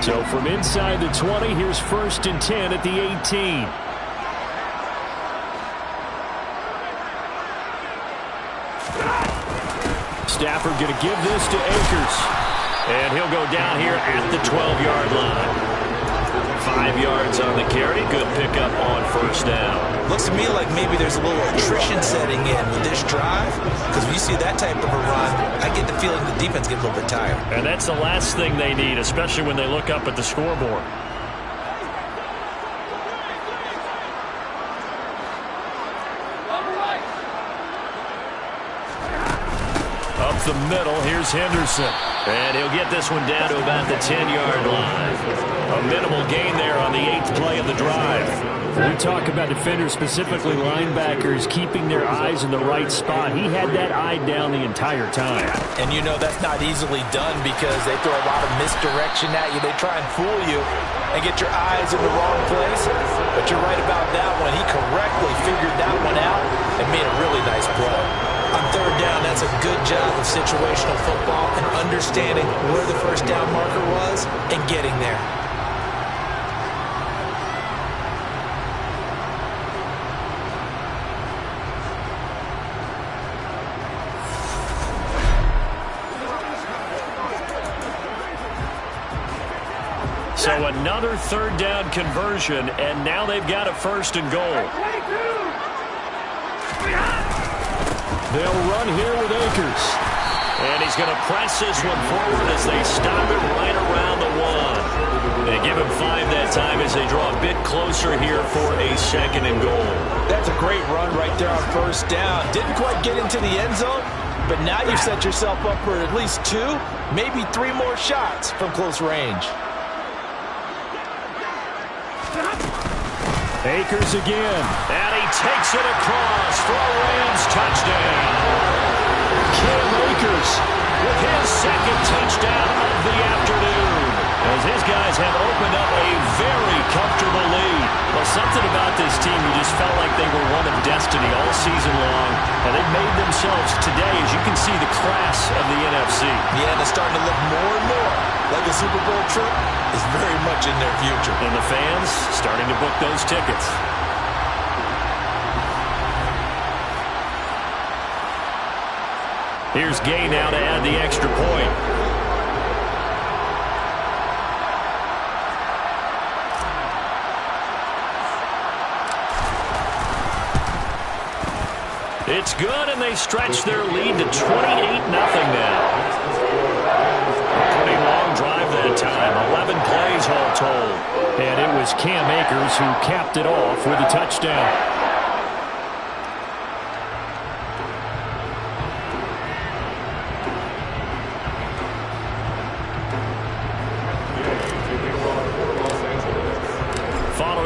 So from inside the 20, here's 1st and 10 at the 18. Stafford going to give this to Akers. And he'll go down here at the 12-yard line. 5 yards on the carry. Good pickup on first down. Looks to me like maybe there's a little attrition setting in with this drive. Because when you see that type of a run, I get the feeling the defense gets a little bit tired. And that's the last thing they need, especially when they look up at the scoreboard. Up the middle, here's Henderson. And he'll get this one down to about the 10-yard line. A minimal gain there on the 8th play of the drive. We talk about defenders, specifically linebackers, keeping their eyes in the right spot. He had that eye down the entire time. And you know that's not easily done because they throw a lot of misdirection at you. They try and fool you and get your eyes in the wrong place. But you're right about that one. He correctly figured that one out and made a really nice play. On 3rd down, that's a good job of situational football and understanding where the first down marker was and getting there. So another 3rd down conversion, and now they've got a 1st and goal. They'll run here with Akers. And he's going to press this one forward as they stop it right around the 1. They give him 5 that time as they draw a bit closer here for a 2nd and goal. That's a great run right there on first down. Didn't quite get into the end zone, but now you've set yourself up for at least 2, maybe 3 more shots from close range. Akers again. And he takes it across for a Rams touchdown. Cam Akers with his 2nd touchdown of the afternoon. As his guys have opened up a very comfortable lead. Well, something about this team, you just felt like they were one of destiny all season long. And they made themselves today, as you can see, the class of the NFC. Yeah, and it's starting to look more and more like a Super Bowl trip is very much in their future. And the fans starting to book those tickets. Here's Gay now to add the extra point. It's good, and they stretch their lead to 28-0 now. A pretty long drive that time, 11 plays all told. And it was Cam Akers who capped it off with a touchdown.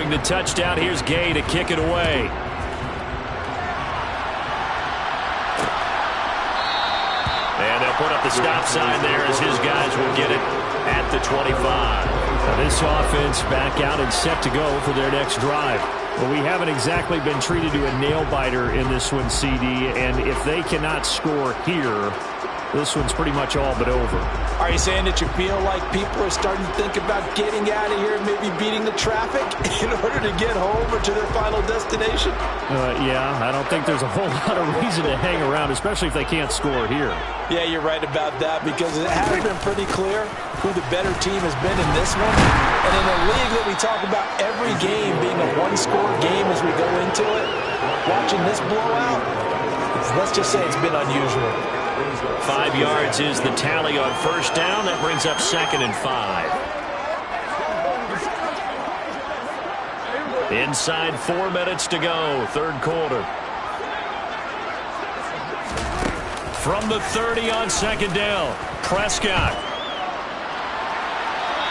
Going to touchdown. Here's Gay to kick it away. And they'll put up the stop sign there as his guys will get it at the 25. Now this offense back out and set to go for their next drive. Well, we haven't exactly been treated to a nail-biter in this one, CD, and if they cannot score here, this one's pretty much all but over. Are you saying that you feel like people are starting to think about getting out of here and maybe beating the traffic in order to get home or to their final destination? Yeah, I don't think there's a whole lot of reason to hang around, especially if they can't score here. Yeah, you're right about that because it has been pretty clear who the better team has been in this one. And in a league that we talk about every game being a one-score game as we go into it, watching this blowout, let's just say it's been unusual. 5 yards is the tally on first down. That brings up 2nd and 5. Inside 4 minutes to go, third quarter. From the 30 on 2nd down, Prescott.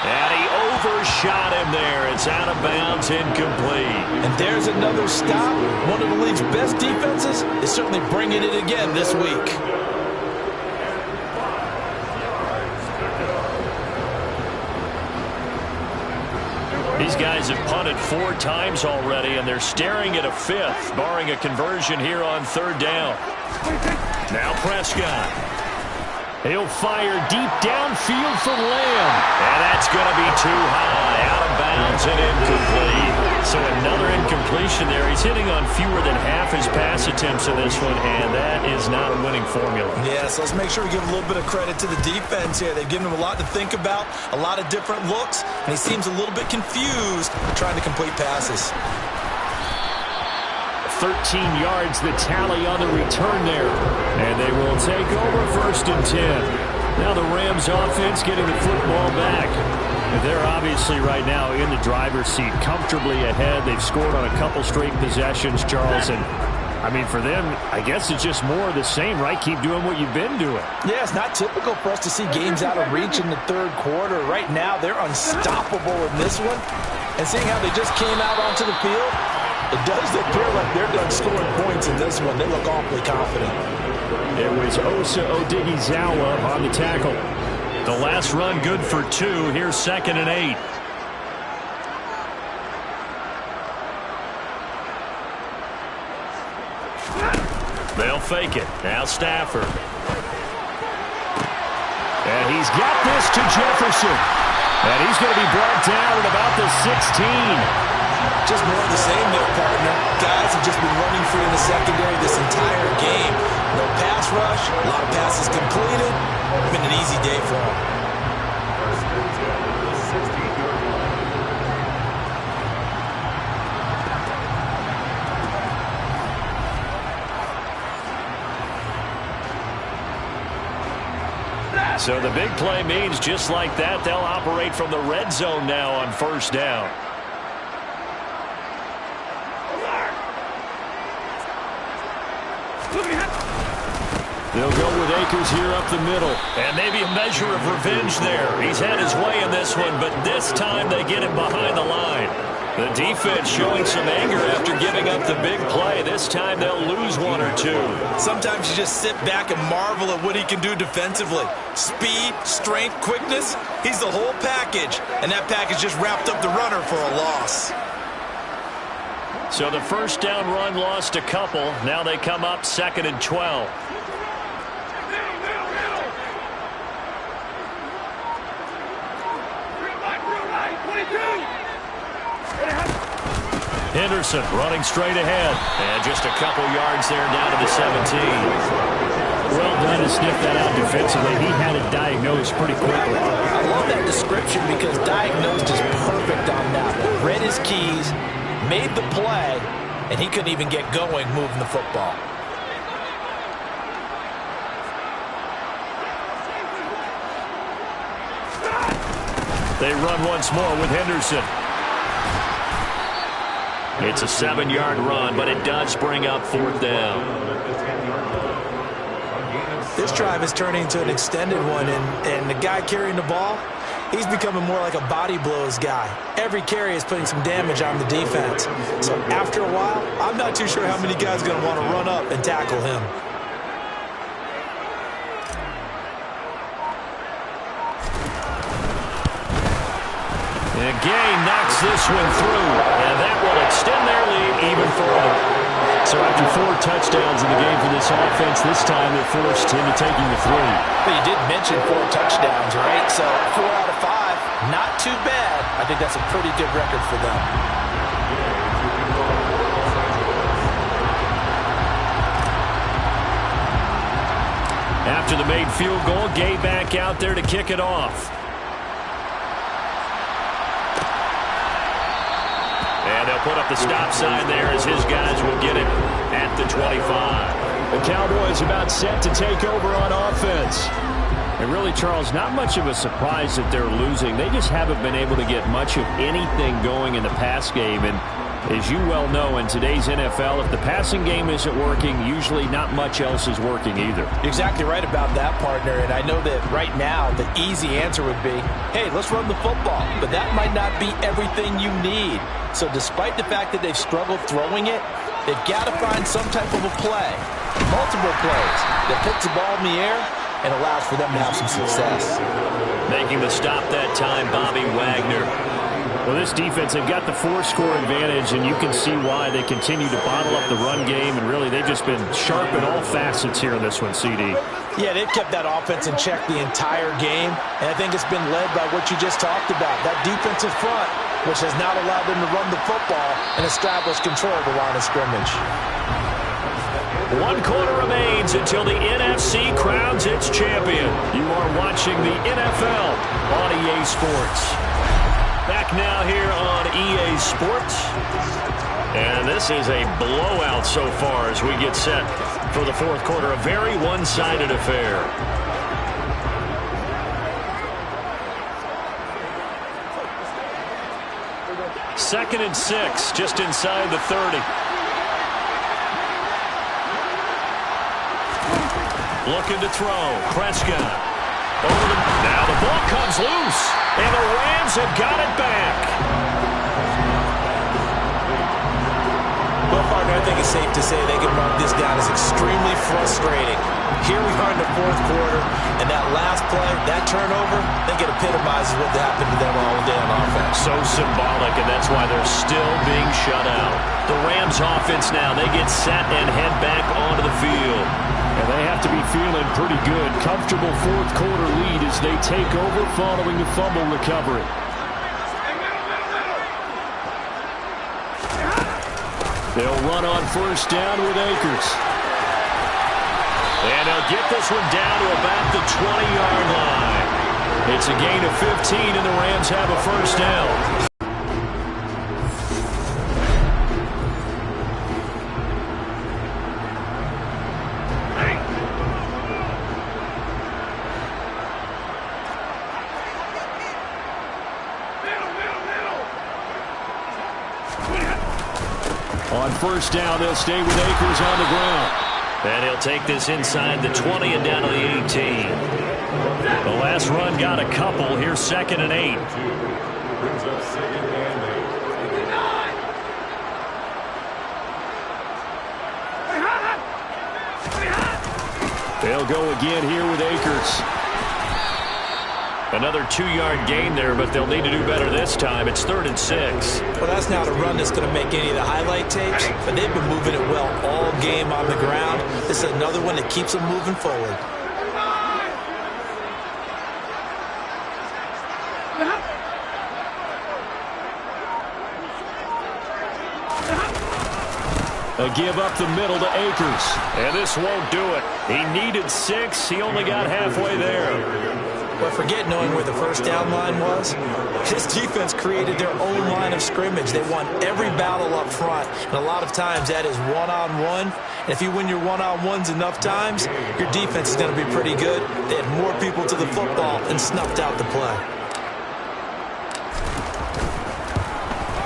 And he overshot him there. It's out of bounds, incomplete. And there's another stop. One of the league's best defenses is certainly bringing it again this week. These guys have punted 4 times already, and they're staring at a 5th, barring a conversion here on 3rd down. Now Prescott. He'll fire deep downfield for Lamb. And that's going to be too high, out of bounds and incomplete. So another incompletion there. He's hitting on fewer than half his pass attempts in this one, and that is not a winning formula. Yeah, so let's make sure we give a little bit of credit to the defense here. They've given him a lot to think about, a lot of different looks, and he seems a little bit confused trying to complete passes. 13 yards the tally on the return there. And they will take over 1st and 10. Now the Rams offense getting the football back. They're obviously right now in the driver's seat, comfortably ahead. They've scored on a couple straight possessions, Charles. And, I mean, for them, I guess it's just more of the same, right? Keep doing what you've been doing. Yeah, it's not typical for us to see games out of reach in the 3rd quarter. Right now, they're unstoppable in this one. And seeing how they just came out onto the field, it does appear like they're done scoring points in this one. They look awfully confident. It was Osa Odighizuwa on the tackle. The last run good for 2. Here's 2nd and 8. They'll fake it. Now Stafford. And he's got this to Jefferson. And he's going to be brought down at about the 16. Just more of the same there, partner. Guys have just been running free in the secondary this entire game. No pass rush, a lot of passes completed. It's been an easy day for them. So the big play means just like that, they'll operate from the red zone now on 1st down. They'll go with Akers here up the middle. And maybe a measure of revenge there. He's had his way in this one, but this time they get him behind the line. The defense showing some anger after giving up the big play. This time they'll lose 1 or 2. Sometimes you just sit back and marvel at what he can do defensively. Speed, strength, quickness. He's the whole package. And that package just wrapped up the runner for a loss. So the 1st down run lost a couple. Now they come up 2nd and 12. Henderson running straight ahead. And just a couple yards there down to the 17. Well done to sniff that out defensively. He had it diagnosed pretty quickly. I love that description because diagnosed is perfect on that. Read his keys, made the play, and he couldn't even get going moving the football. They run once more with Henderson. It's a 7-yard run, but it does bring up 4th down. This drive is turning into an extended one, and the guy carrying the ball, He's becoming more like a body blows guy. Every carry is putting some damage on the defense. So after a while, I'm not too sure how many guys are going to want to run up and tackle him. And Gay knocks this one through, and that will extend their lead even further. So after 4 touchdowns in the game for this offense, this time they're forced into taking the 3. But you did mention 4 touchdowns, right? So 4 out of 5, not too bad. I think that's a pretty good record for them. After the made field goal, Gay back out there to kick it off. And they'll put up the stop sign there as his guys will get it at the 25. The Cowboys about set to take over on offense. And really, Charles, not much of a surprise that they're losing. They just haven't been able to get much of anything going in the pass game. And as you well know, in today's NFL, if the passing game isn't working, usually not much else is working either. You're exactly right about that, partner. And I know that right now the easy answer would be, hey, let's run the football. But that might not be everything you need. So despite the fact that they've struggled throwing it, they've got to find some type of a play, multiple plays, that puts the ball in the air and allows for them to have some success. Making the stop that time, Bobby Wagner. Well, this defense, they've got the 4-score advantage, and you can see why they continue to bottle up the run game, and really they've just been sharp in all facets here in this one, CD. Yeah, they've kept that offense in check the entire game, and I think it's been led by what you just talked about, that defensive front, which has not allowed them to run the football and establish control of the line of scrimmage. 1 quarter remains until the NFC crowns its champion. You are watching the NFL on EA Sports. Back now here on EA Sports. And this is a blowout so far as we get set for the 4th quarter. A very one-sided affair. Second and 6, just inside the 30. Looking to throw. Prescott. Now the ball comes loose, and the Rams have got it back. Well, partner, I think it's safe to say they can mark this down as extremely frustrating. Here we are in the 4th quarter, and that last play, that turnover, I think it epitomizes what happened to them all day on offense. So symbolic, and that's why they're still being shut out. The Rams offense now, they get set and head back onto the field. And they have to be feeling pretty good. Comfortable 4th quarter lead as they take over following the fumble recovery. They'll run on 1st down with Akers. And they'll get this one down to about the 20-yard line. It's a gain of 15, and the Rams have a 1st down. On 1st down, they'll stay with Akers on the ground. And he'll take this inside the 20 and down to the 18. The last run got a couple. Here's 2nd and 8. They'll go again here with Akers. Another 2-yard gain there, but they'll need to do better this time. It's 3rd and 6. Well, that's not a run that's going to make any of the highlight tapes, but they've been moving it well all game on the ground. This is another one that keeps them moving forward. A give up the middle to Akers. And this won't do it. He needed 6. He only got halfway there. But forget knowing where the 1st down line was. This defense created their own line of scrimmage. They won every battle up front. And a lot of times that is one-on-one. And if you win your one-on-ones enough times, your defense is going to be pretty good. They had more people to the football and snuffed out the play.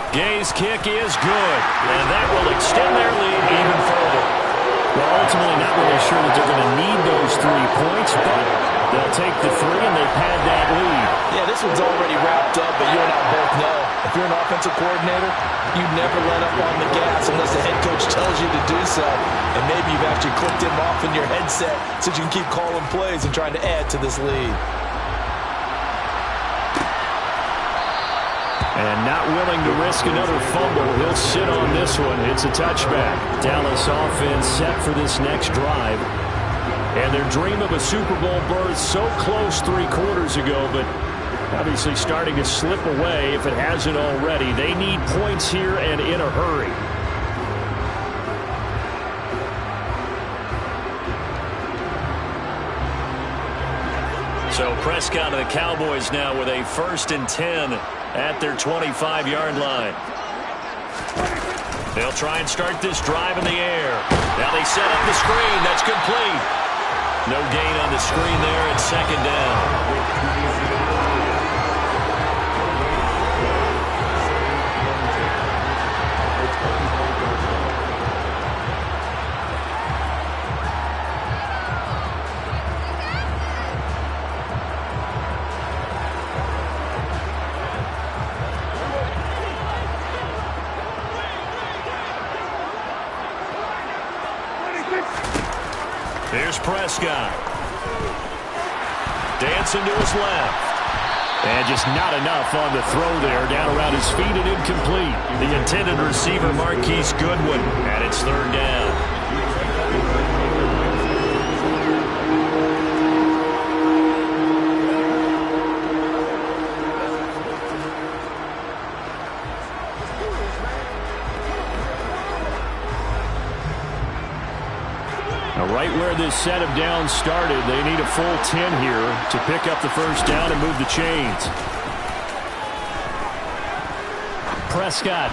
Gay's kick is good, and that will extend their lead even further. Well, ultimately not really sure that they're going to need those 3 points, but they'll take the 3 and they pad that lead. Yeah, this one's already wrapped up, but you and I both know if you're an offensive coordinator, you never let up on the gas unless the head coach tells you to do so. And maybe you've actually clicked him off in your headset so you can keep calling plays and trying to add to this lead. And not willing to risk another fumble. He'll sit on this one. It's a touchback. Dallas offense set for this next drive. And their dream of a Super Bowl berth so close 3 quarters ago, but obviously starting to slip away if it hasn't already. They need points here and in a hurry. So Prescott and the Cowboys now with a 1st and 10 at their 25-yard line. They'll try and start this drive in the air. Now they set up the screen. That's complete. No gain on the screen there at 2nd down. Here's Prescott. Dancing to his left. And just not enough on the throw there. Down around his feet and incomplete. The intended receiver, Marquise Goodwin, and it's 3rd down. Right where this set of downs started, they need a full 10 here to pick up the 1st down and move the chains. Prescott.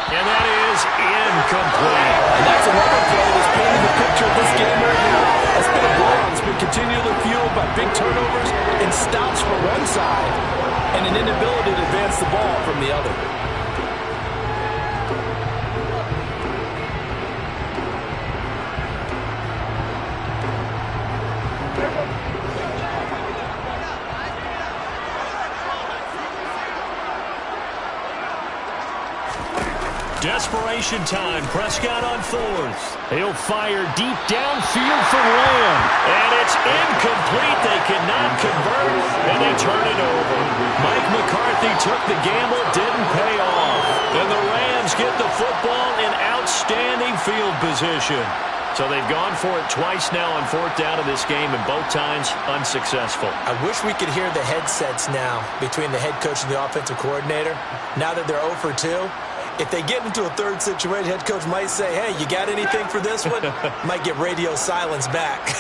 And that is incomplete. And that's another play that's painting the picture of this game right now. It's been a blowout. It's been continually fueled by big turnovers and stops for one side and an inability to advance the ball from the other. Desperation time. Prescott on 4th. He'll fire deep downfield for Lamb. And it's incomplete. They cannot convert, and they turn it over. Mike McCarthy took the gamble, didn't pay off. And the Rams get the football in outstanding field position. So they've gone for it twice now on 4th down of this game, and both times unsuccessful. I wish we could hear the headsets now between the head coach and the offensive coordinator. Now that they're 0 for 2. If they get into a 3rd situation, head coach might say, hey, you got anything for this one? Might get radio silence back.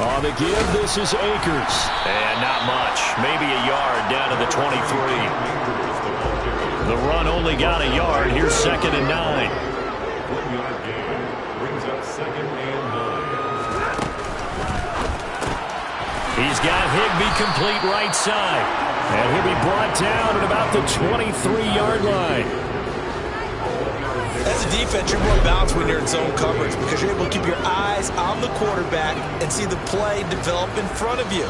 On the give, this is Akers. And not much. Maybe a yard down to the 23. The run only got a yard. Here's 2nd and 9. 1-yard gain brings up 2nd and 9. He's got Higbee complete right side. And he'll be brought down at about the 23-yard line. As a defense, you're more balanced when you're in zone coverage because you're able to keep your eyes on the quarterback and see the play develop in front of you.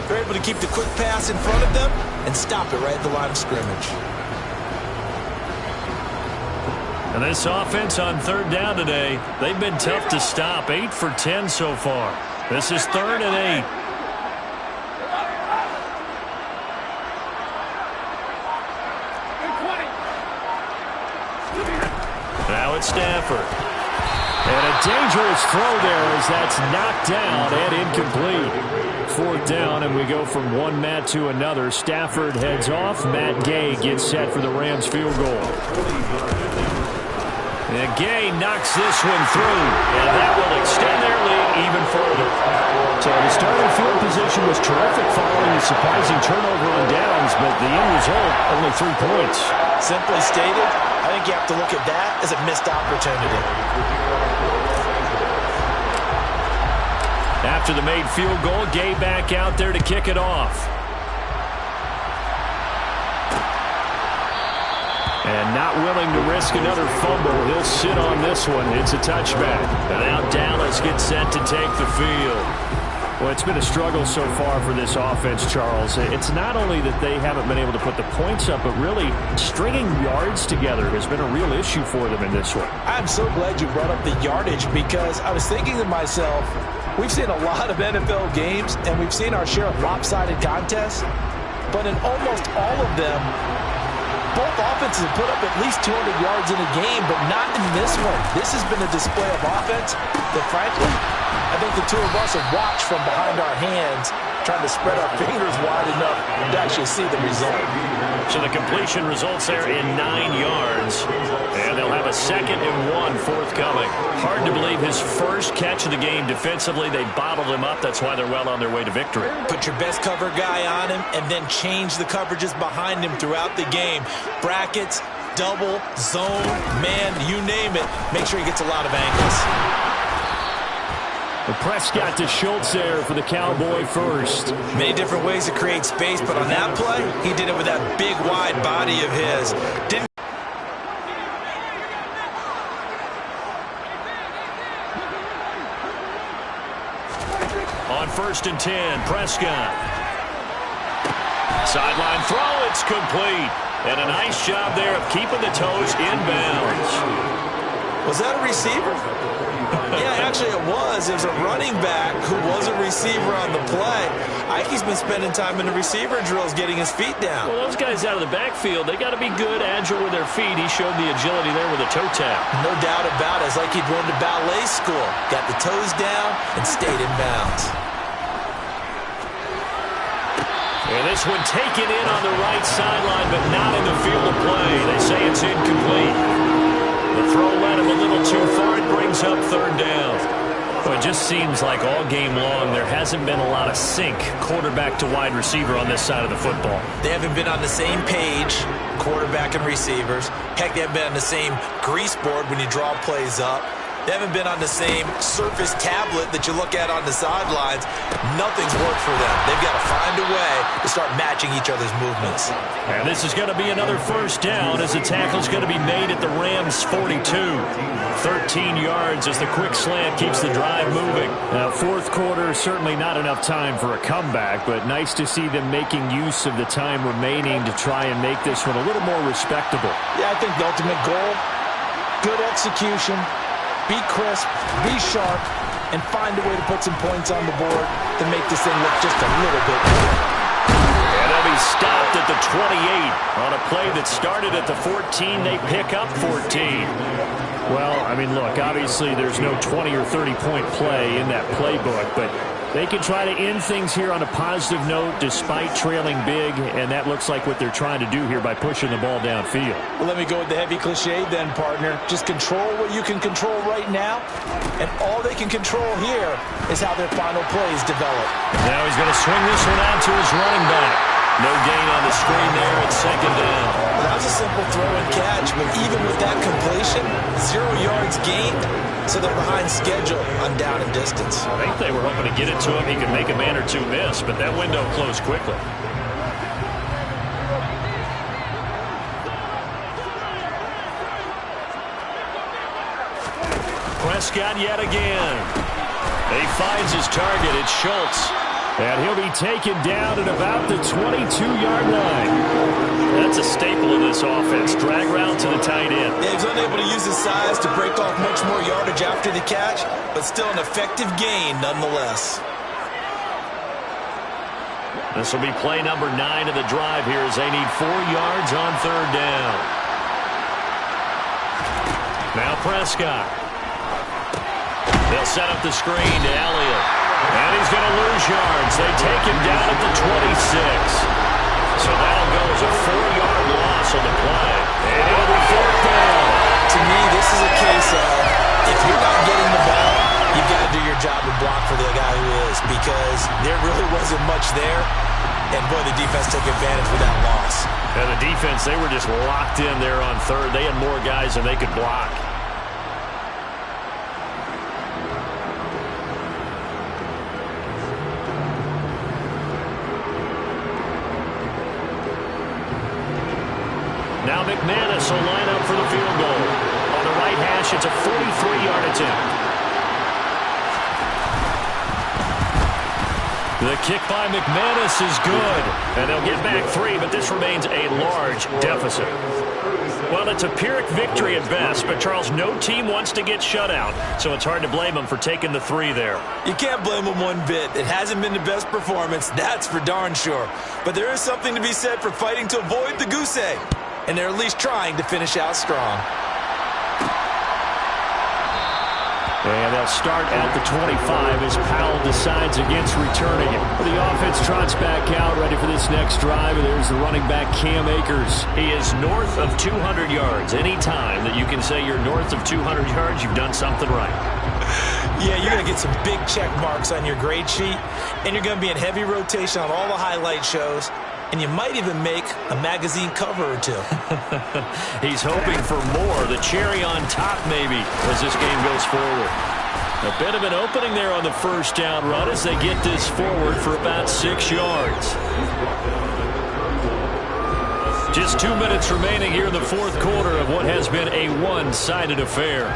You're able to keep the quick pass in front of them and stop it right at the line of scrimmage. And this offense on 3rd down today, they've been tough to stop. 8 for 10 so far. This is 3rd and 8. Now it's Stafford. And a dangerous throw there as that's knocked down and incomplete. 4th down, and we go from one Matt to another. Stafford heads off. Matt Gay gets set for the Rams field goal. And Gay knocks this one through, and that will extend their lead even further. So the starting field position was terrific following a surprising turnover on downs, but the end result, only 3 points. Simply stated, I think you have to look at that as a missed opportunity. After the made field goal, Gay back out there to kick it off. And not willing to risk another fumble. He'll sit on this one. It's a touchback. And now Dallas gets set to take the field. Well, it's been a struggle so far for this offense, Charles. It's not only that they haven't been able to put the points up, but really stringing yards together has been a real issue for them in this one. I'm so glad you brought up the yardage, because I was thinking to myself, we've seen a lot of NFL games, and we've seen our share of lopsided contests, but in almost all of them, both offenses have put up at least 200 yards in a game, but not in this one. This has been a display of offense that, frankly, I think the two of us have watched from behind our hands, trying to spread our fingers wide enough to actually see the result. So the completion results there in 9 yards, and they'll have a 2nd and 1 forthcoming. Hard to believe his first catch of the game defensively. They bottled him up. That's why they're well on their way to victory. Put your best cover guy on him and then change the coverages behind him throughout the game. Brackets, double, zone, man, you name it. Make sure he gets a lot of angles. The Prescott to Schultz there for the Cowboy first. Many different ways to create space, but on that play, he did it with that big, wide body of his. Didn't On 1st and 10, Prescott. Sideline throw, it's complete. And a nice job there of keeping the toes in bounds. Was that a receiver? Yeah, actually it was. It was a running back who was a receiver on the play. Ike's been spending time in the receiver drills getting his feet down. Well, those guys out of the backfield, they got to be good, agile with their feet. He showed the agility there with a toe tap. No doubt about it. It's like he'd run to ballet school. Got the toes down and stayed in bounds. And this one taken in on the right sideline, but not in the field of play. They say it's incomplete. The throw led him a little too far. It brings up 3rd down. Well, it just seems like all game long there hasn't been a lot of sync quarterback to wide receiver on this side of the football. They haven't been on the same page, quarterback and receivers. Heck, they haven't been on the same grease board when you draw plays up. They haven't been on the same Surface tablet that you look at on the sidelines. Nothing's worked for them. They've got to find a way to start matching each other's movements. And this is going to be another 1st down as the tackle's going to be made at the Rams' 42. 13 yards as the quick slant keeps the drive moving. Now, 4th quarter, certainly not enough time for a comeback, but nice to see them making use of the time remaining to try and make this one a little more respectable. Yeah, I think the ultimate goal, good execution, be crisp, be sharp, and find a way to put some points on the board to make this thing look just a little bit better. And they'll be stopped at the 28 on a play that started at the 14. They pick up 14. Well, I mean, look, obviously there's no 20 or 30-point play in that playbook, but they can try to end things here on a positive note despite trailing big, and that looks like what they're trying to do here by pushing the ball downfield. Well, let me go with the heavy cliche then, partner. Just control what you can control right now, and all they can control here is how their final plays develop. Now he's going to swing this one out to his running back. No gain on the screen there at 2nd down. That was a simple throw and catch, but even with that completion, 0 yards gained, so they're behind schedule on down and distance. I think they were hoping to get it to him. He could make a man or two miss, but that window closed quickly. Prescott yet again. He finds his target. It's Schultz. And he'll be taken down at about the 22-yard line. That's a staple of this offense. Drag route to the tight end. Yeah, he's unable to use his size to break off much more yardage after the catch, but still an effective gain nonetheless. This will be play number 9 of the drive here as they need 4 yards on 3rd down. Now Prescott. They'll set up the screen to Elliott. And he's going to lose yards. They take him down at the 26. So that'll go as a 4-yard loss on the play. And it'll be 4th down. To me, this is a case of if you're not getting the ball, you've got to do your job and block for the guy who is, because there really wasn't much there. And, boy, the defense took advantage with that loss. And the defense, they were just locked in there on 3rd. They had more guys than they could block. Now McManus will line up for the field goal. On the right hash, it's a 43-yard attempt. The kick by McManus is good. And they'll get back 3, but this remains a large deficit. Well, it's a Pyrrhic victory at best, but Charles, no team wants to get shut out, so it's hard to blame them for taking the 3 there. You can't blame them one bit. It hasn't been the best performance, that's for darn sure. But there is something to be said for fighting to avoid the goose egg, and they're at least trying to finish out strong. And they'll start at the 25 as Powell decides against returning it. The offense trots back out, ready for this next drive. And there's the running back, Cam Akers. He is north of 200 yards. Any time that you can say you're north of 200 yards, you've done something right. Yeah, you're going to get some big check marks on your grade sheet, and you're going to be in heavy rotation on all the highlight shows. And you might even make a magazine cover or 2. He's hoping for more, the cherry on top maybe, as this game goes forward. A bit of an opening there on the first down run as they get this forward for about 6 yards. Just 2 minutes remaining here in the fourth quarter of what has been a one-sided affair.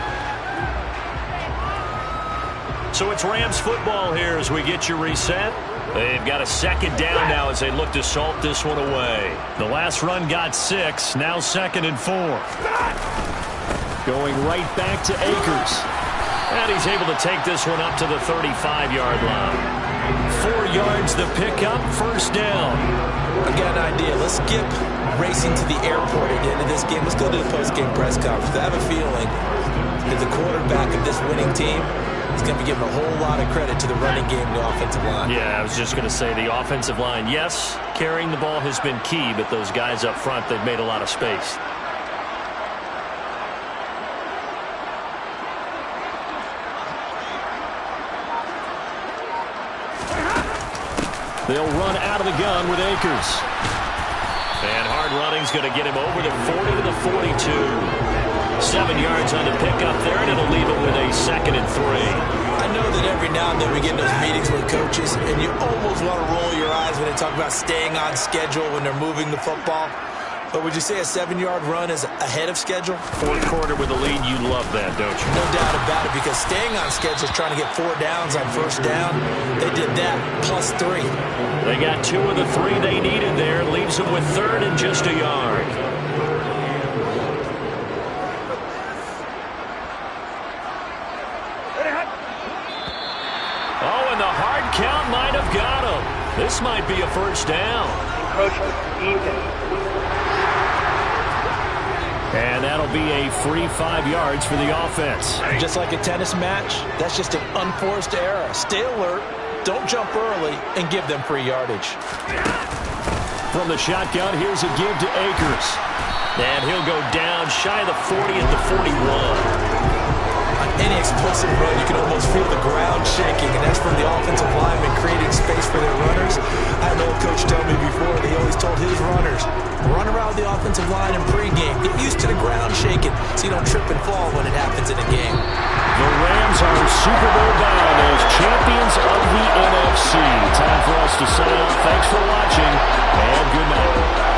So it's Rams football here as we get you reset. They've got a second down now as they look to salt this one away. The last run got 6, now 2nd and 4. Going right back to Akers. And he's able to take this one up to the 35-yard line. 4 yards the pickup, first down. I've got an idea. Let's skip racing to the airport at the end of this game. Let's go to the post-game press conference. I have a feeling that the quarterback of this winning team is going to be given a whole lot of credit to the running game and the offensive line. Yeah, I was just going to say the offensive line, yes, carrying the ball has been key, but those guys up front, they've made a lot of space. They'll run out of the gun with Akers. And hard running's going to get him over the 40 to the 42. 7 yards on the pickup there, and it'll leave it with a 2nd and 3. I know that every now and then we get in those meetings with coaches, and you almost want to roll your eyes when they talk about staying on schedule when they're moving the football. But would you say a 7-yard run is ahead of schedule? Fourth quarter with a lead, you love that, don't you? No doubt about it, because staying on schedule is trying to get 4 downs on first down. They did that plus 3. They got 2 of the 3 they needed there. Leaves them with 3rd and just a yard. Oh, and the hard count might have got him. This might be a first down. And that'll be a free 5 yards for the offense. Just like a tennis match, that's just an unforced error. Stay alert, don't jump early, and give them free yardage. From the shotgun, here's a give to Akers. And he'll go down shy of the 40 at the 41. On any explosive run, you can almost feel the ground shaking, and that's from the offensive linemen creating space for their runners. I had an old coach tell me before that he always told his runners, run around the offensive line in pregame. Get used to the ground shaking so you don't trip and fall when it happens in a game. The Rams are Super Bowl bound as champions of the NFC. Time for us to sign off. Thanks for watching, and good night.